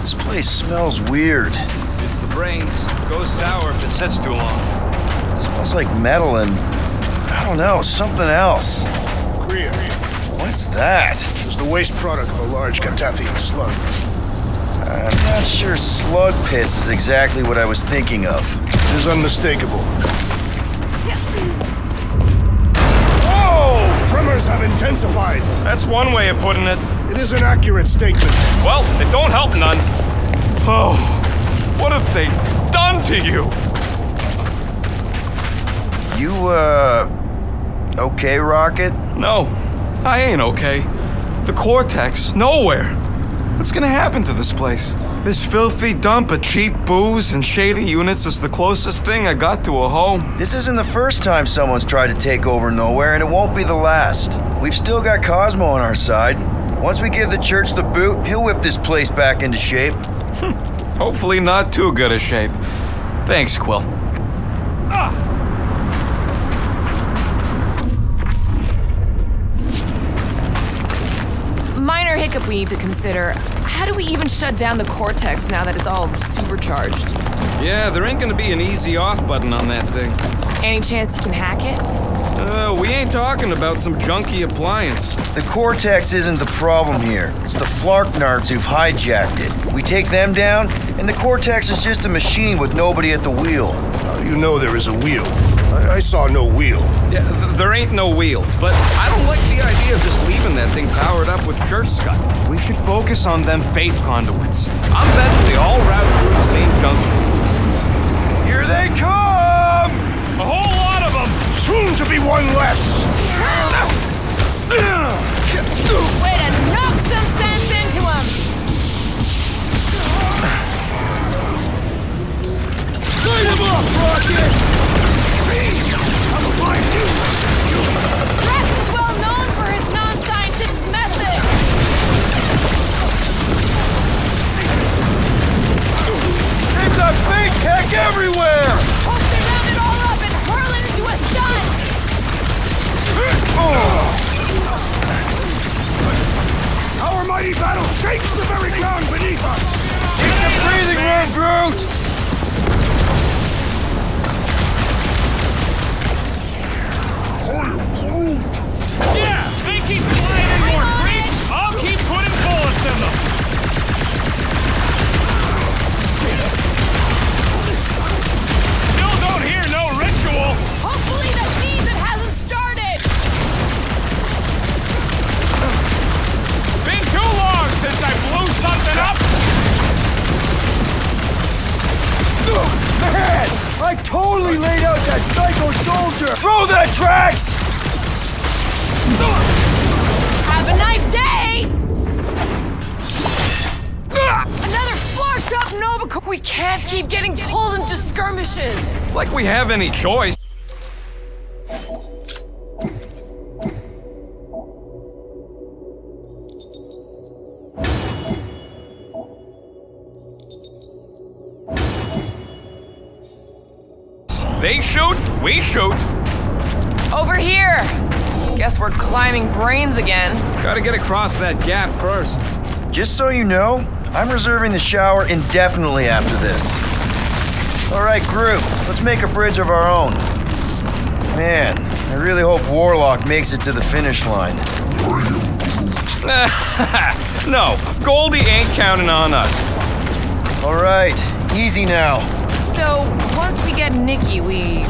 This place smells weird. It's the brains. Goes sour if it sits too long. It smells like metal and, I don't know, something else. Korea. What's that? Is the waste product of a large Catathian slug. I'm not sure slug piss is exactly what I was thinking of. It is unmistakable. Whoa! Tremors have intensified. That's one way of putting it. It is an accurate statement. Well, it don't help none. Oh, what have they done to you? You, okay, Rocket? No, I ain't okay. The Cortex, Knowhere. What's gonna happen to this place? This filthy dump of cheap booze and shady units is the closest thing I got to a home. This isn't the first time someone's tried to take over Knowhere, and it won't be the last. We've still got Cosmo on our side. Once we give the church the boot, he'll whip this place back into shape. Hopefully not too good a shape. Thanks, Quill. Minor hiccup we need to consider. How do we even shut down the Cortex now that it's all supercharged? Yeah, there ain't gonna be an easy off button on that thing. Any chance you can hack it? We ain't talking about some junky appliance. The Cortex isn't the problem here. It's the Flarknards who've hijacked it. We take them down, and the Cortex is just a machine with nobody at the wheel. You know there is a wheel. I saw no wheel. Yeah, there ain't no wheel, but I don't like the idea of just leaving that thing powered up with church scud. We should focus on them faith conduits. I'm betting they all route through the same junction. Here they come! A whole lot of them! Soon to be one less! Way to knock some sense into him! Light him up, Rocket! I'll find you! Drax is well known for his non-scientific method! They've got big tech everywhere! Hope they round it all up and hurl it into a sun! Our mighty battle shakes the very ground beneath us! totally laid out that psycho soldier! Throw that, Drax! Have a nice day! Another sparked up Nova. We can't keep getting pulled into skirmishes. Like we have any choice. They shoot, we shoot. Over here. Guess we're climbing brains again. Gotta get across that gap first. Just so you know, I'm reserving the shower indefinitely after this. All right, Groot, let's make a bridge of our own. Man, I really hope Warlock makes it to the finish line. No, Goldie ain't counting on us. All right, easy now. So, once we get Nikki, we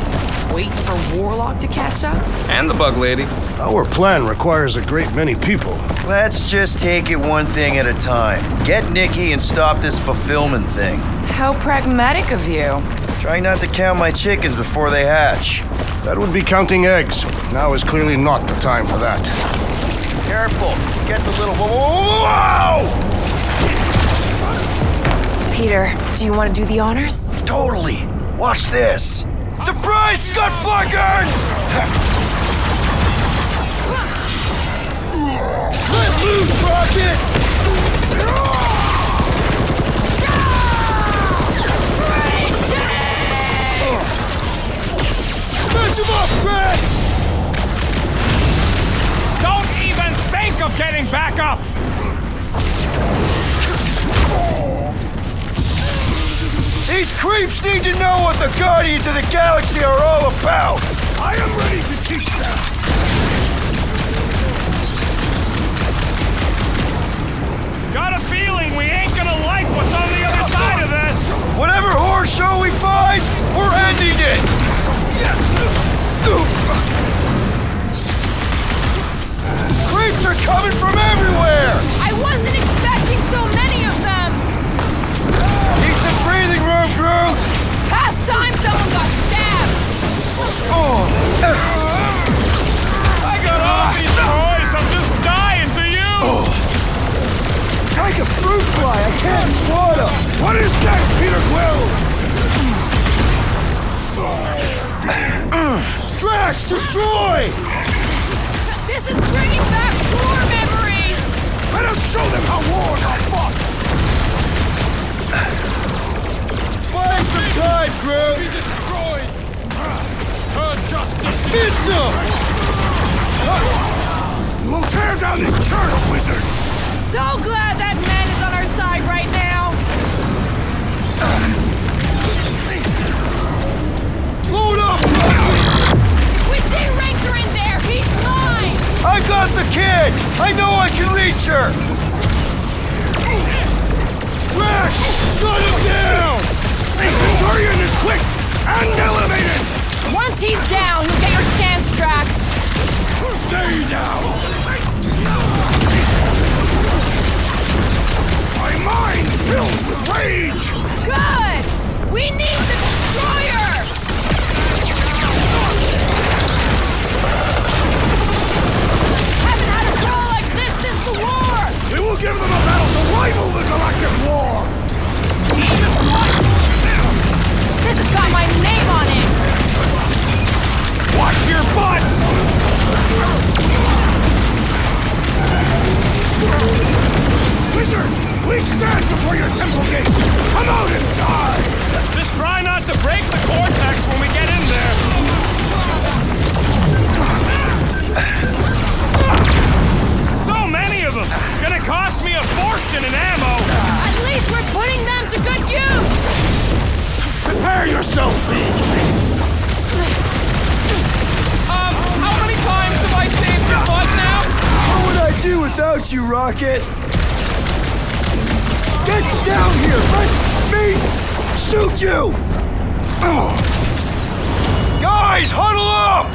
wait for Warlock to catch up? And the bug lady. Our plan requires a great many people. Let's just take it one thing at a time. Get Nikki and stop this fulfillment thing. How pragmatic of you. Try not to count my chickens before they hatch. That would be counting eggs. Now is clearly not the time for that. Careful, it gets a little... Whoa! Peter, do you want to do the honors? Totally. Watch this. Surprise, scut fuckers! Let loose, Rocket! Smash him up, Drax! Don't even think of getting back up! These creeps need to know what the Guardians of the Galaxy are all about! I am ready to teach them! Got a feeling we ain't gonna like what's on the other side of this! Whatever horror show we find, we're ending it! Creeps are coming from everywhere! I wasn't expecting so many of them! Need some breathing room, Groot! Past time someone got stabbed! I got all these toys, I'm just dying for you! It's like a fruit fly, I can't swat him! What is next, Peter Quill? Drax, destroy! This is bringing back war memories! Let us show them how wars are fought! Buy some time, Groot! Be destroyed! Her justice! Pizza! We'll tear down this church, wizard! So glad that man is on our side right now! Load up, Rocket! If we see Ranger in there, he's mine! I got the kid! I know I can reach her! Drax! Shut him down! The Centurion is quick and elevated! Once he's down, you'll get your chance, Drax! Stay down! My mind fills with rage! Good! We need the destroyer! Haven't had a brawl like this since the war! We will give them a battle to rival the Galactic War! This has got my name on it! Watch your butts! Wizard, we stand before your temple gates! Come out and die! Just try not to break the Cortex when we get in there! So many of them! Gonna cost me a fortune in ammo! At least we're putting them to good use! Prepare yourself, How many times have I saved your butt now? What would I do without you, Rocket? Get down here! Let me shoot you! Guys, huddle up!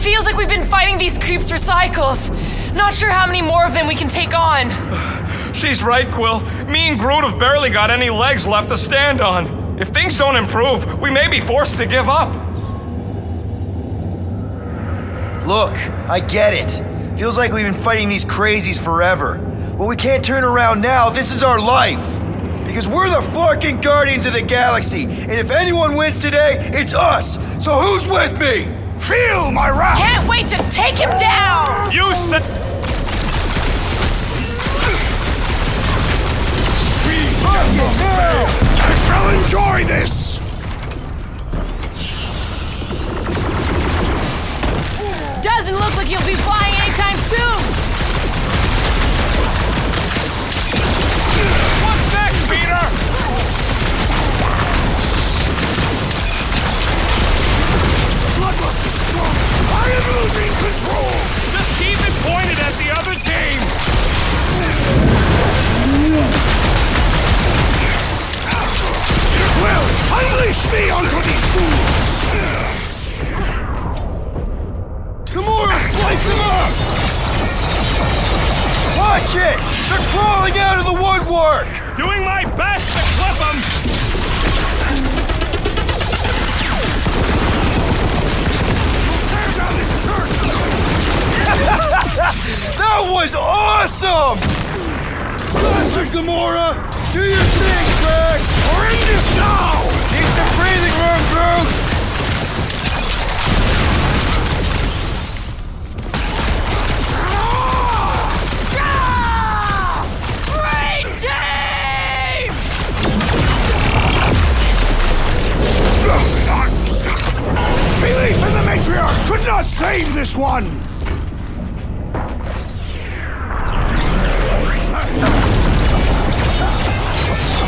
Feels like we've been fighting these creeps for cycles. Not sure how many more of them we can take on. She's right, Quill. Me and Groot have barely got any legs left to stand on. If things don't improve, we may be forced to give up. Look, I get it. Feels like we've been fighting these crazies forever. But we can't turn around now. This is our life. Because we're the fucking Guardians of the Galaxy. And if anyone wins today, it's us. So who's with me? Feel my wrath! Can't wait to take him down! You said... I shall enjoy this! Doesn't look like you'll be flying anytime soon! What's next, Peter? Bloodlust is strong! I am losing control! Just keep it pointed at the other team! Well, unleash me onto these fools! Gamora, slice him up! Watch it! They're crawling out of the woodwork! Doing my best to clip them! Tear down this church! That was awesome! Smash it, Gamora! Do your thing, Drax! We're in this now! Need some breathing room, Groot! Green team! Belief in the matriarch could not save this one!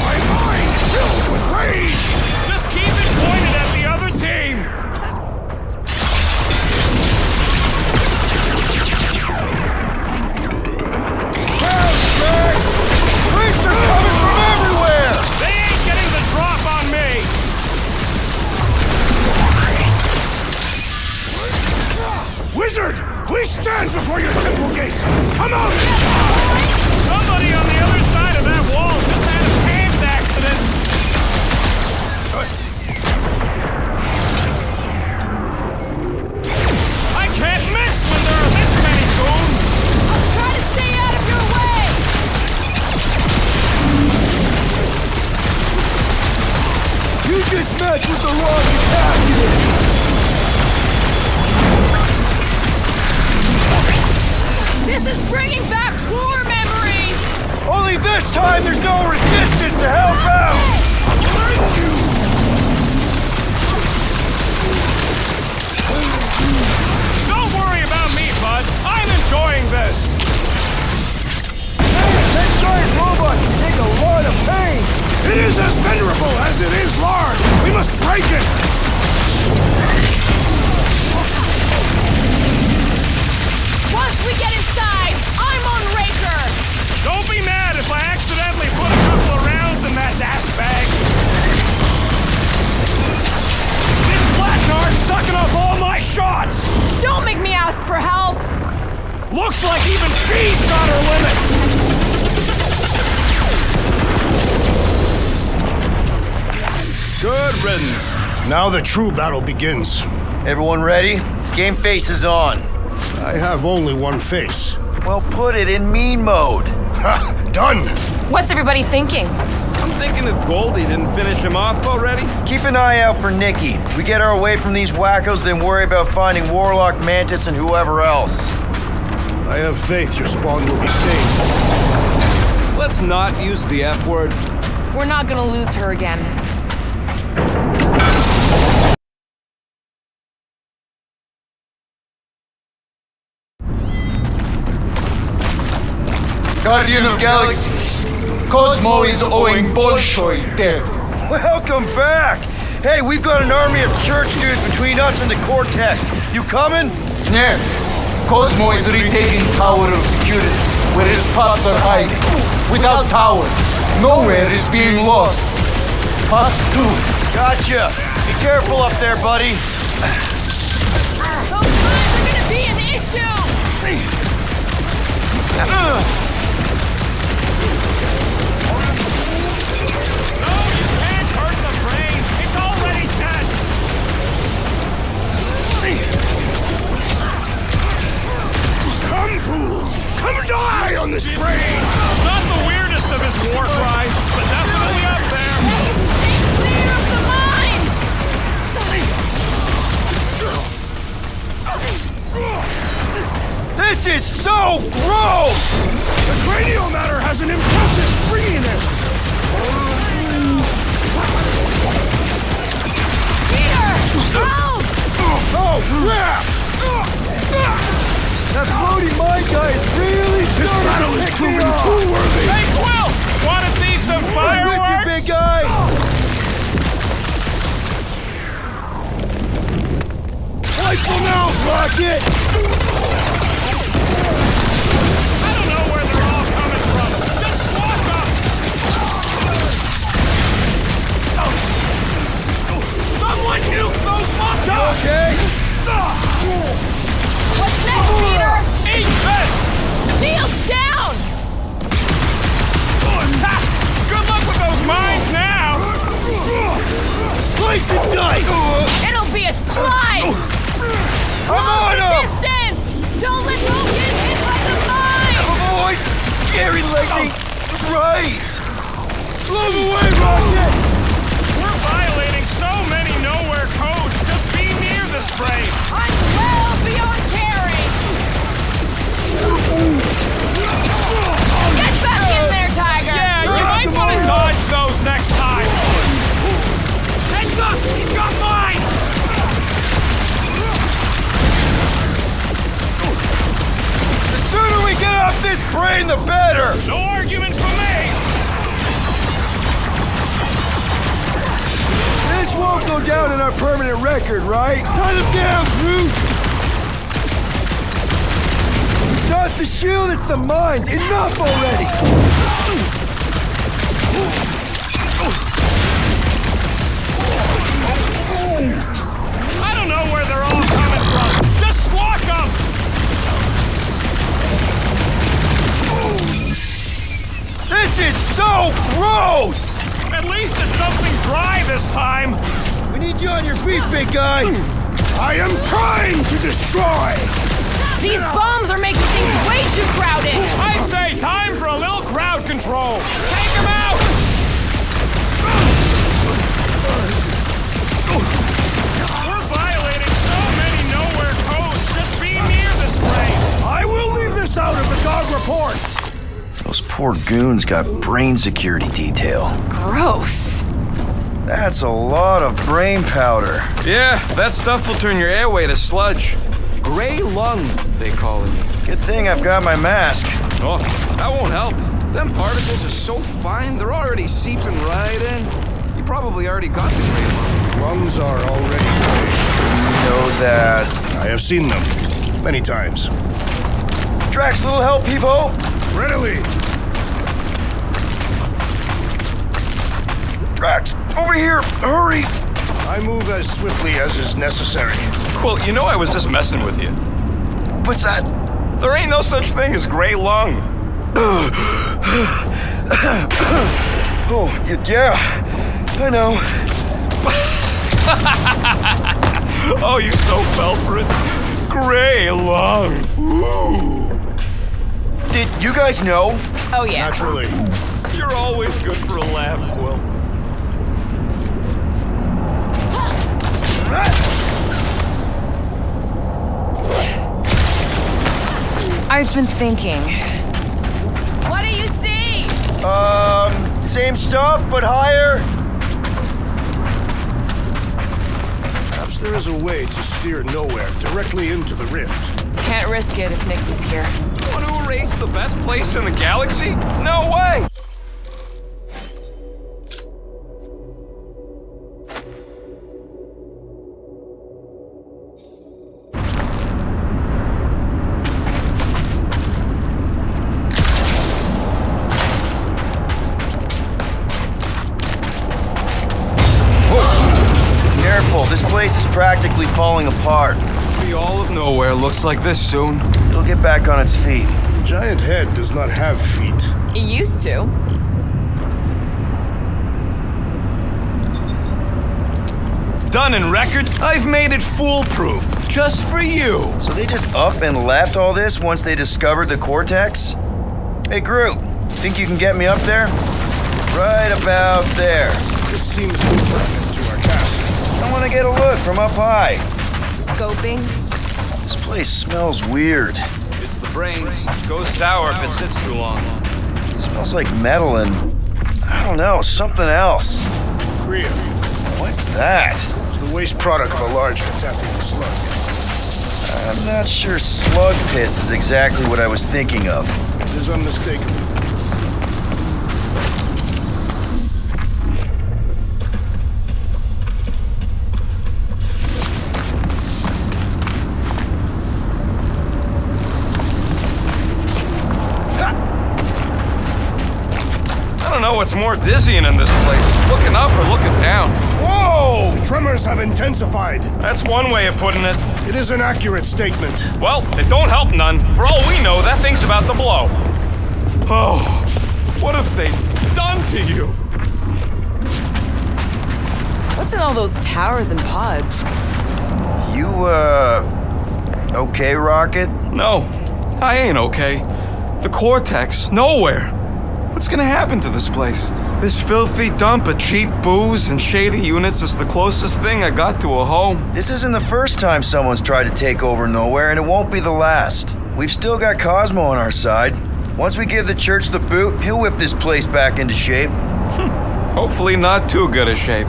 My mind fills with rage! Just keep it pointed at the other team! Help, Drax! Creeps are coming from everywhere! They ain't getting the drop on me! Wizard! We stand before your temple gates! Come out! Somebody on the other side of that wall just had a pants accident! I can't miss when there are this many goons! I'll try to stay out of your way! You just messed with the wrong captain! This is bringing back war memories! Only this time there's no resistance to help out! Don't worry about me, bud. I'm enjoying this. That giant robot can take a lot of pain! It is as venerable as it is large! We must break it! Once we get inside, I'm on Raker! Don't be mad if I accidentally put a couple of rounds in that ass bag. This Flatnard's sucking up all my shots! Don't make me ask for help! Looks like even she's got her limits! Good riddance. Now the true battle begins. Everyone ready? Game face is on. I have only one face. Well, put it in mean mode. Ha! Done! What's everybody thinking? I'm thinking if Goldie didn't finish him off already. Keep an eye out for Nikki. We get her away from these wackos, then worry about finding Warlock, Mantis, and whoever else. I have faith your spawn will be saved. Let's not use the F word. We're not gonna lose her again. Guardian of Galaxy, Cosmo is owing Bolshoi dead. Welcome back! Hey, we've got an army of church dudes between us and the Cortex. You coming? Yeah, Cosmo is retaking Tower of Security, where his pups are hiding. Without Tower, Knowhere is being lost. Pups too. Gotcha! Be careful up there, buddy. Those guns are gonna be an issue! Come die on this brain! Not the weirdest of his war cries, but definitely up there. Stay clear of the mines! This is so gross! The cranial matter has an impressive springiness! Peter! Help! Oh, crap! That floating mine guy is really This battle is proving too worthy! Hey, Quill! Want to see some fireworks? I'm with you, big guy! Rifle now, Rocket! I don't know where they're all coming from. Just walk up! Someone nuke those mock-ups! Okay? What's next, Peter? Eat this! Shields down! Ha! Good luck with those mines now! Slice and dice! It'll be a slice! Close the distance! Don't let them get hit by the mine! Avoid scary lightning! Right! Blow them away, Rocket! We're violating so many Knowhere codes. Just be near the spray. I'm well beyond caring! Get back in there, Tiger! Yeah, you might want to dodge those next time. Heads up! He's got mine! The sooner we get off this brain, the better! No argument for me! This won't go down in our permanent record, right? Tie them down, Groot! It's not the shield, it's the mines! Enough already! I don't know where they're all coming from. Just squawk them! This is so gross! At least it's something dry this time. We need you on your feet, big guy! I am trying to destroy! These bombs are making things way too crowded! I say time for a little crowd control. Take him out! We're violating so many Knowhere codes. Just be near the spray. I will leave this out of the dog report! Those poor goons got brain security detail. Gross. That's a lot of brain powder. Yeah, that stuff will turn your airway to sludge. Gray lung, they call it. Good thing I've got my mask. Oh, that won't help. Them particles are so fine, they're already seeping right in. You probably already got the gray lung. Lungs are already gray. Know that. I have seen them. Many times. Drax, little help, Pivo? Readily! Drax, over here! Hurry! I move as swiftly as is necessary. Well, you know I was just messing with you. What's that? There ain't no such thing as gray lung. Oh, yeah. I know. Oh, you so fell for it. Gray lung. Ooh. Did you guys know? Oh, yeah. Naturally. You're always good for a laugh, Quill. I've been thinking. What do you see? Same stuff, but higher. Perhaps there is a way to steer Knowhere directly into the rift. Can't risk it if Nikki's here. You want to erase the best place in the galaxy? No way! Careful, this place is practically falling apart. Maybe all of Knowhere looks like this soon. It'll get back on its feet. Giant head does not have feet. It used to. done in record. I've made it foolproof, just for you. So they just up and left all this once they discovered the Cortex? Hey, Groot, think you can get me up there? Right about there. This seems important to our castle. I want to get a look from up high. Scoping? This place smells weird. It's the brains. It goes sour if it sits too long. It smells like metal and, I don't know, something else. Kriya. What's that? It's the waste product of a large Cataphian slug. I'm not sure slug piss is exactly what I was thinking of. It is unmistakable. I don't know what's more dizzying in this place, looking up or looking down. Whoa! The tremors have intensified. That's one way of putting it. It is an accurate statement. Well, it don't help none. For all we know, that thing's about to blow. Oh, what have they done to you? What's in all those towers and pods? You, okay, Rocket? No, I ain't okay. The Cortex, Knowhere. What's gonna happen to this place? This filthy dump of cheap booze and shady units is the closest thing I got to a home. This isn't the first time someone's tried to take over Knowhere, and it won't be the last. We've still got Cosmo on our side. Once we give the church the boot, he'll whip this place back into shape. Hopefully not too good a shape.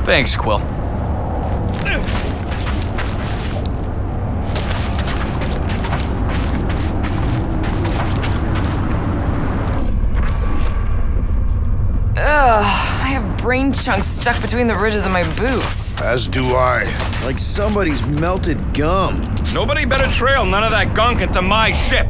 Thanks, Quill. I have brain chunks stuck between the ridges of my boots. As do I. Like somebody's melted gum. Nobody better trail none of that gunk into my ship.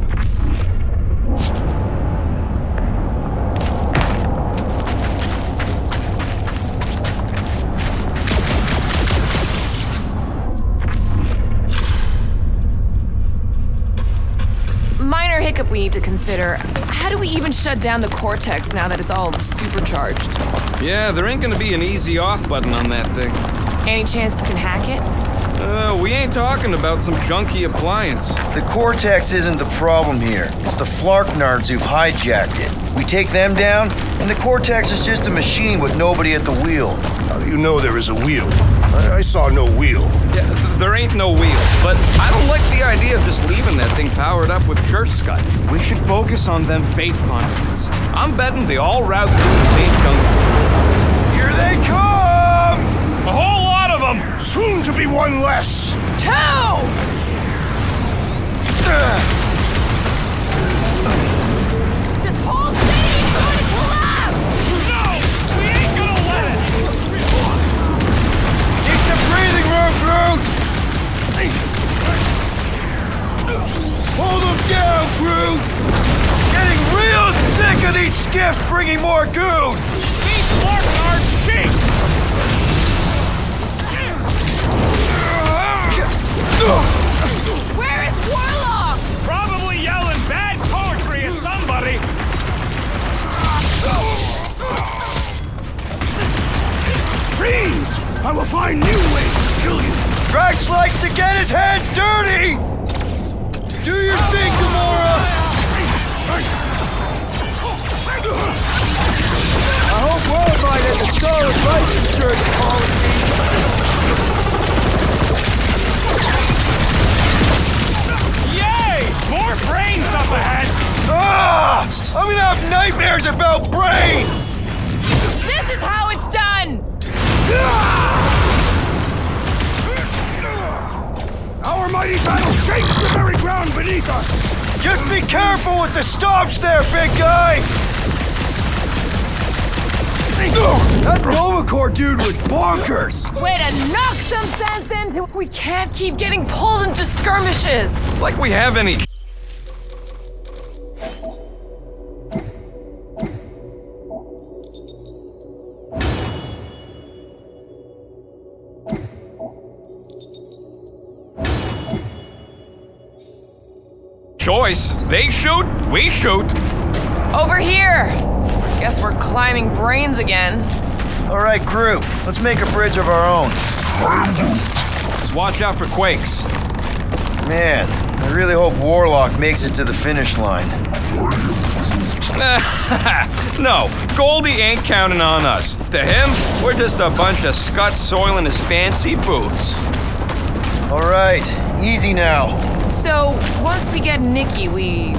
Minor hiccup we need to consider. How do we even shut down the Cortex now that it's all supercharged? Yeah, there ain't gonna be an easy off button on that thing. Any chance you can hack it? We ain't talking about some junky appliance. The Cortex isn't the problem here. It's the Flarknards who've hijacked it. We take them down, and the Cortex is just a machine with nobody at the wheel. How do you know there is a wheel? I saw no wheel. Yeah, there ain't no wheel. But I don't like the idea of just leaving that thing powered up with church scud. We should focus on them faith conduits. I'm betting they all route through the same junction. Here they come! A whole lot of them! Soon to be one less! 2! This whole thing is going to collapse! No! We ain't gonna let it! Keep the breathing room, Groot! Hold them down, Groot! Getting real sick of these skiffs bringing more goon! These Flarknards cheat! Where is Warlock? Probably yelling bad poetry at somebody. Fiends! I will find new ways to kill you! Drax likes to get his hands dirty! Do your thing, Gamora! I hope Worldwide has a solid life insurance policy. Yay! More brains up ahead! Ah! I'm gonna have nightmares about brains! This is how it's done! Our mighty battle shakes the very ground beneath us! Just be careful with the stops there, big guy! That Novacore dude was bonkers! Way to knock some sense into. We can't keep getting pulled into skirmishes! Like we have any choice. They shoot, we shoot. Over here! Guess we're climbing brains again. All right, Groot, let's make a bridge of our own. Just watch out for quakes. Man, I really hope Warlock makes it to the finish line. No, Goldie ain't counting on us. To him, we're just a bunch of scuts soiling his fancy boots. All right, easy now. So, once we get Nikki, we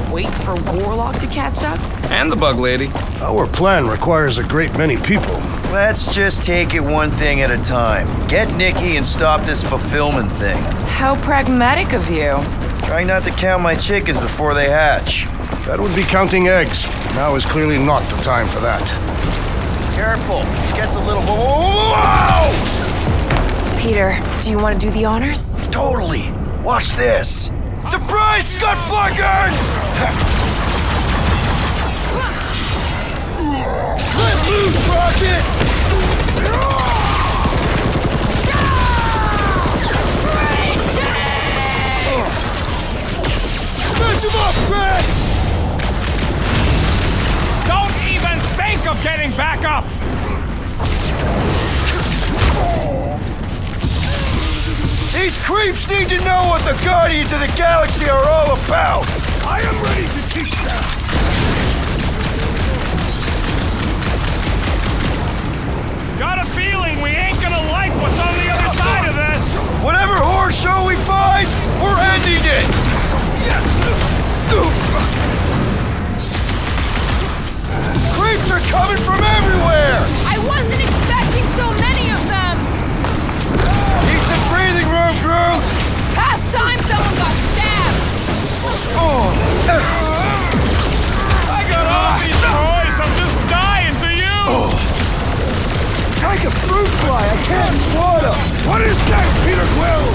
wait for Warlock to catch up? And the bug lady. Our plan requires a great many people. Let's just take it one thing at a time. Get Nikki and stop this fulfillment thing. How pragmatic of you. Try not to count my chickens before they hatch. That would be counting eggs. Now is clearly not the time for that. Careful, it gets a little... Whoa! Peter, do you want to do the honors? Totally. Watch this. Surprise, Scud Fuckers! Let loose, Rocket! Smash him up, Drax! Don't even think of getting back up! These creeps need to know what the Guardians of the Galaxy are all about! I am ready to teach them! Got a feeling we ain't gonna like what's on the other side of this! Whatever horror show we find, we're ending it! Creeps are coming from everywhere! I wasn't expecting so many of them! Need some breathing room, Groot! Past time someone got stabbed! I got all these toys, I'm just dying to use! It's like a fruit fly, I can't swat him! What is next, Peter Quill?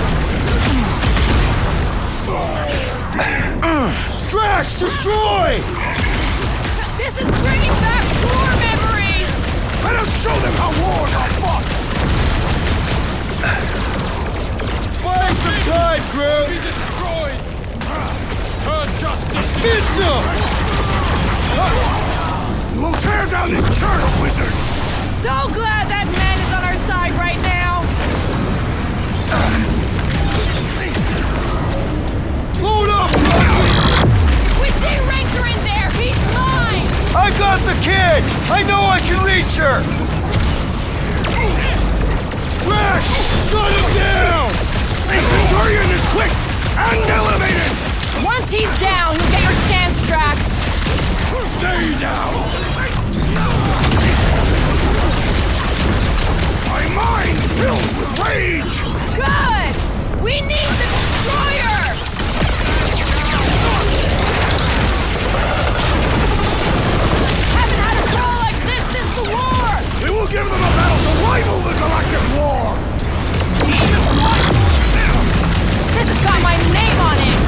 Drax, destroy! This is bringing back war memories! Let us show them how wars are fought! Buy some time, Groot! Be destroyed! Turn justice! Get some! We'll tear down this church, wizard! So glad that man is on our side right now! Load up! We see Ranger in there! He's mine! I got the kid! I know I can reach her! Drax! Shut him down! The Centurion is quick and elevated! Once he's down, you'll get your chance, Drax! Stay down! My mind fills with rage! Good! We need the destroyer! Haven't had a war like this since the war! We will give them a battle to rival the Galactic War! This has got my name on it!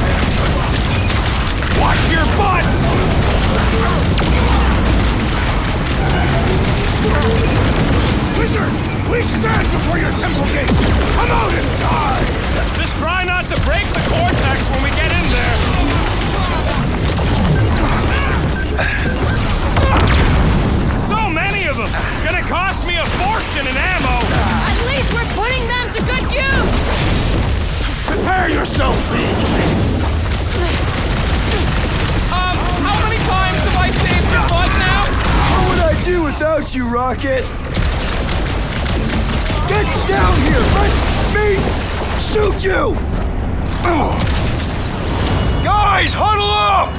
Watch your butts! Wizard, we stand before your temple gates! Come out and die! Just try not to break the Cortex when we get in there! So many of them! Gonna cost me a fortune in ammo! At least we're putting them to good use! Prepare yourself! How many times have I saved your butt now? What would I do without you, Rocket? Get down here! Let me shoot you! Guys, huddle up!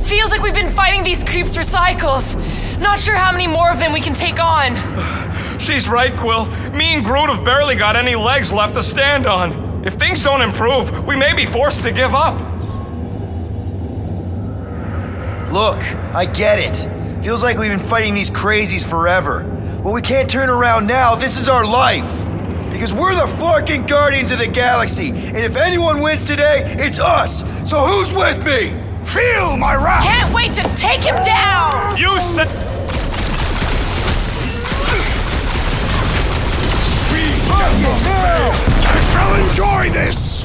Feels like we've been fighting these creeps for cycles. Not sure how many more of them we can take on. She's right, Quill. Me and Groot have barely got any legs left to stand on. If things don't improve, we may be forced to give up. Look, I get it. Feels like we've been fighting these crazies forever. But we can't turn around now. This is our life. Because we're the fucking Guardians of the Galaxy. And if anyone wins today, it's us. So who's with me? Feel my wrath! Can't wait to take him down! You said... I shall enjoy this!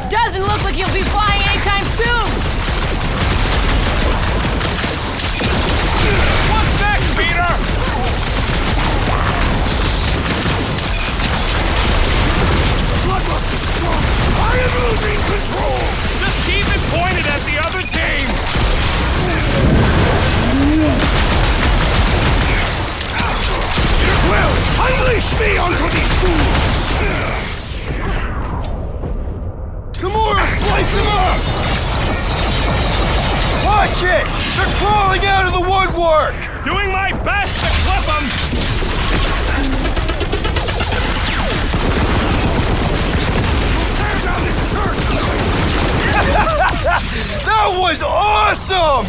Doesn't look like Watch it! They're crawling out of the woodwork! Doing my best to clip them! Tear down this church! That was awesome!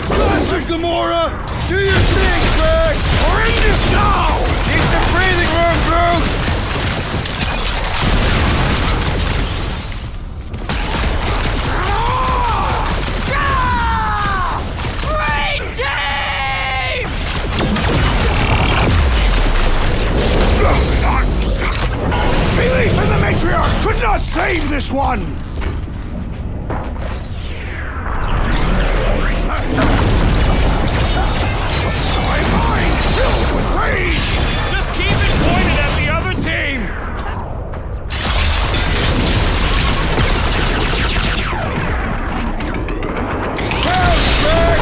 Smash it, Gamora! Do your thing, Drax! We're in this now! Need some breathing room, Groot! Belief in the matriarch could not save this one! My mind fills with rage! Just keep it pointed at the other team! Help, Drax!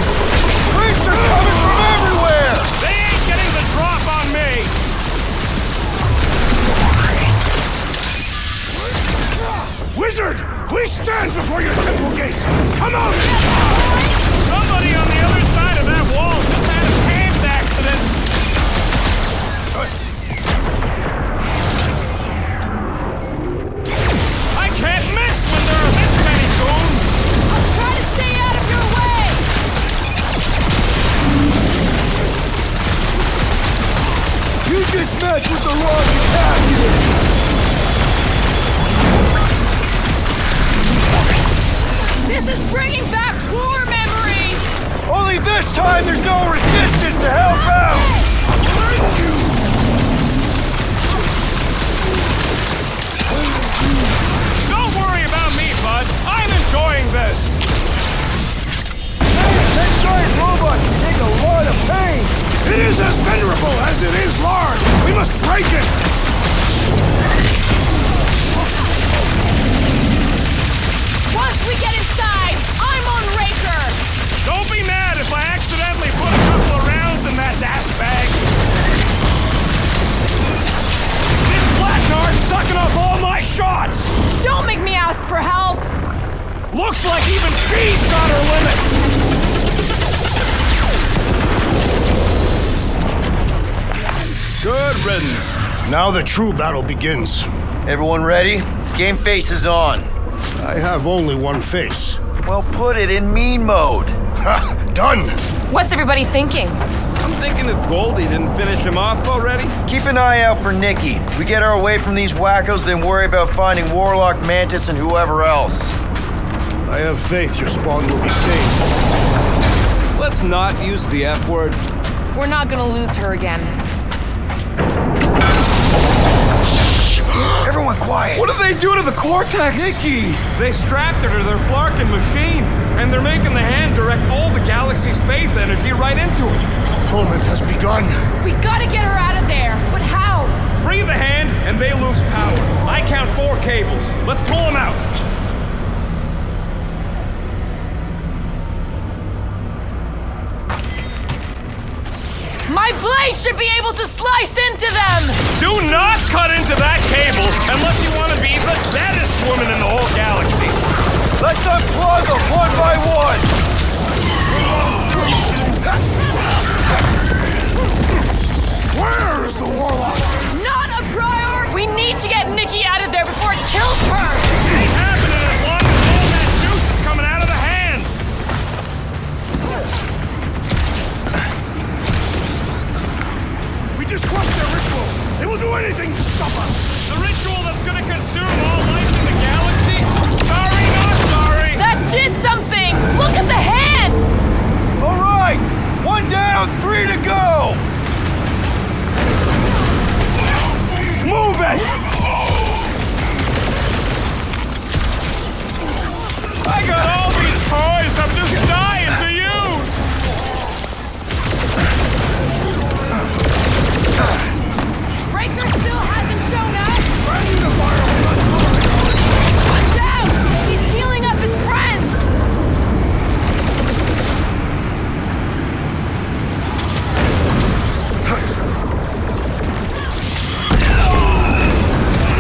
Creeps are coming from everywhere! They ain't getting the drop on me! Wizard! We stand before your temple gates! Come out! Somebody on the other side of that wall just had a pants accident! I can't miss when there are this many goons! I'll try to stay out of your way! You just messed with the wrong captain! This is bringing back core memories! Only this time there's no resistance to help out! Thank you! Don't worry about me, bud. I'm enjoying this. That giant robot can take a lot of pain! It is as venerable as it is large! We must break it! Once we get inside, I'm on Raker! Don't be mad if I accidentally put a couple of rounds in that dash bag. This Blackguard's sucking up all my shots! Don't make me ask for help! Looks like even she's got her limits! Good riddance. Now the true battle begins. Everyone ready? Game face is on. I have only one face. Well, put it in mean mode. Ha! Done! What's everybody thinking? I'm thinking if Goldie didn't finish him off already. Keep an eye out for Nikki. We get her away from these wackos, then worry about finding Warlock, Mantis, and whoever else. I have faith your spawn will be saved. Let's not use the F word. We're not gonna lose her again. Everyone quiet! What did they do to the Cortex? Nikki! They strapped her to their Flarkin machine, and they're making the hand direct all the galaxy's faith energy right into it. Fulfillment has begun. We gotta get her out of there! But how? Free the hand, and they lose power. I count 4 cables. Let's pull them out. My blade should be able to slice into them! Do not cut into that cable unless you want to be the deadest woman in the whole galaxy. Let's unplug them one by one! Where is the Warlock? Not a priority! We need to get Nikki out of there before it kills her! It ain't happening as long as all that juice is coming out of the hand. We disrupt their ritual. They will do anything to stop us. The ritual that's gonna consume all life in the galaxy? Sorry, not sorry. That did something! Look at the hand! All right! 1 down, 3 to go! Move it! I got all these toys I'm just dying to use! Breaker still hasn't shown up! Watch out! He's healing up his friends!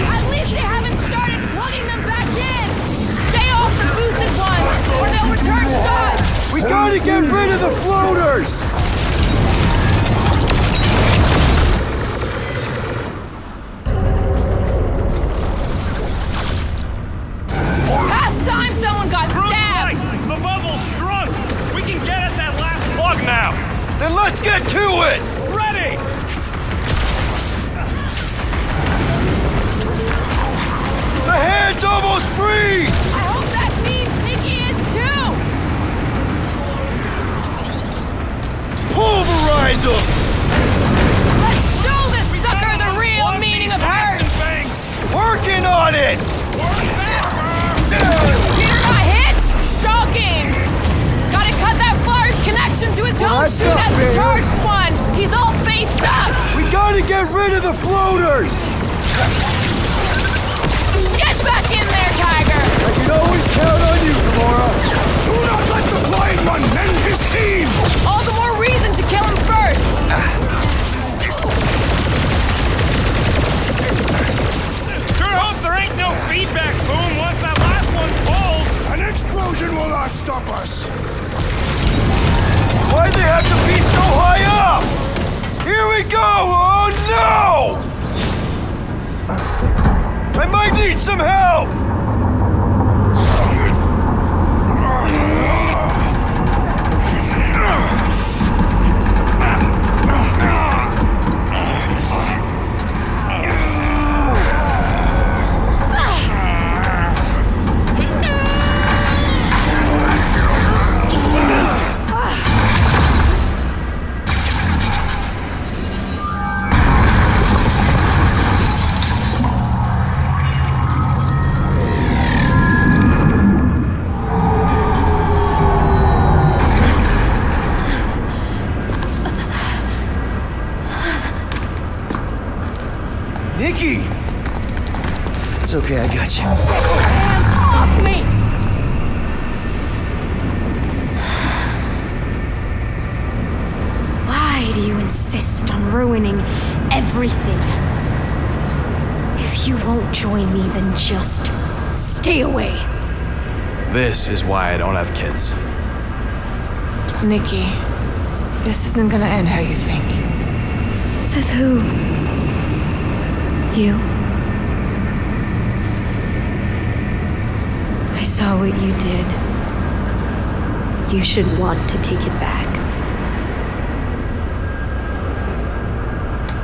At least they haven't started plugging them back in! Stay off the boosted ones, or they'll return shots! Then let's get to it! Ready! The hand's almost free! I hope that means Nikki is too! Pulverize them! Let's show this sucker the real meaning of hurt! Working on it! Peter got hit? Shocking! Gotta cut that flyer's connection to his home chute as the charged one! He's all faithed up! We gotta get rid of the floaters! Get back in there, Tiger! I can always count on you, Gamora! Do not let the flying one mend his team! All the more reason to kill him first! Sure hope there ain't no feedback boom once that last one's pulled! An explosion will not stop us! Why'd they have to be so high up? Here we go! Oh no! I might need some help! Nikki! It's okay, I got you. Hands off me! Why do you insist on ruining everything? If you won't join me, then just stay away. This is why I don't have kids. Nikki, this isn't gonna end how you think. Says who? You? I saw what you did. You should want to take it back.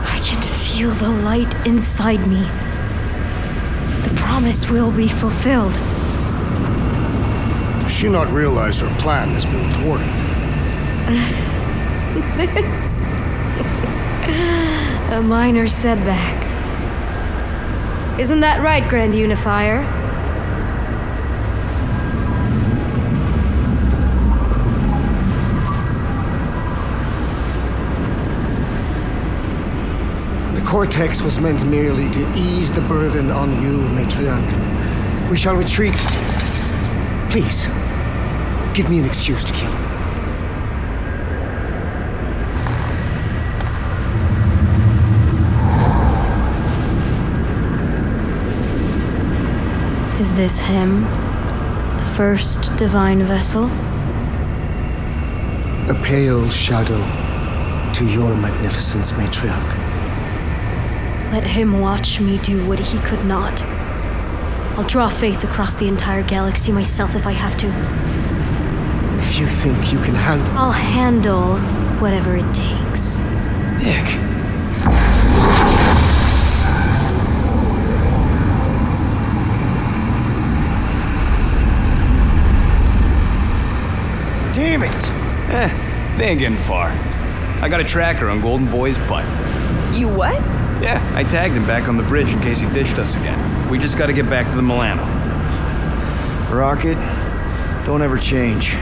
I can feel the light inside me. The promise will be fulfilled. Does she not realize her plan has been thwarted? It's a minor setback. Isn't that right, Grand Unifier? The Cortex was meant merely to ease the burden on you, Matriarch. We shall retreat. Please, give me an excuse to kill him. Is this him? The first divine vessel? A pale shadow to your magnificence, Matriarch. Let him watch me do what he could not. I'll draw faith across the entire galaxy myself if I have to. If you think you can handle... I'll handle whatever it takes. Nick. Damn it! They ain't getting far. I got a tracker on Golden Boy's butt. You what? Yeah, I tagged him back on the bridge in case he ditched us again. We just gotta get back to the Milano. Rocket, don't ever change.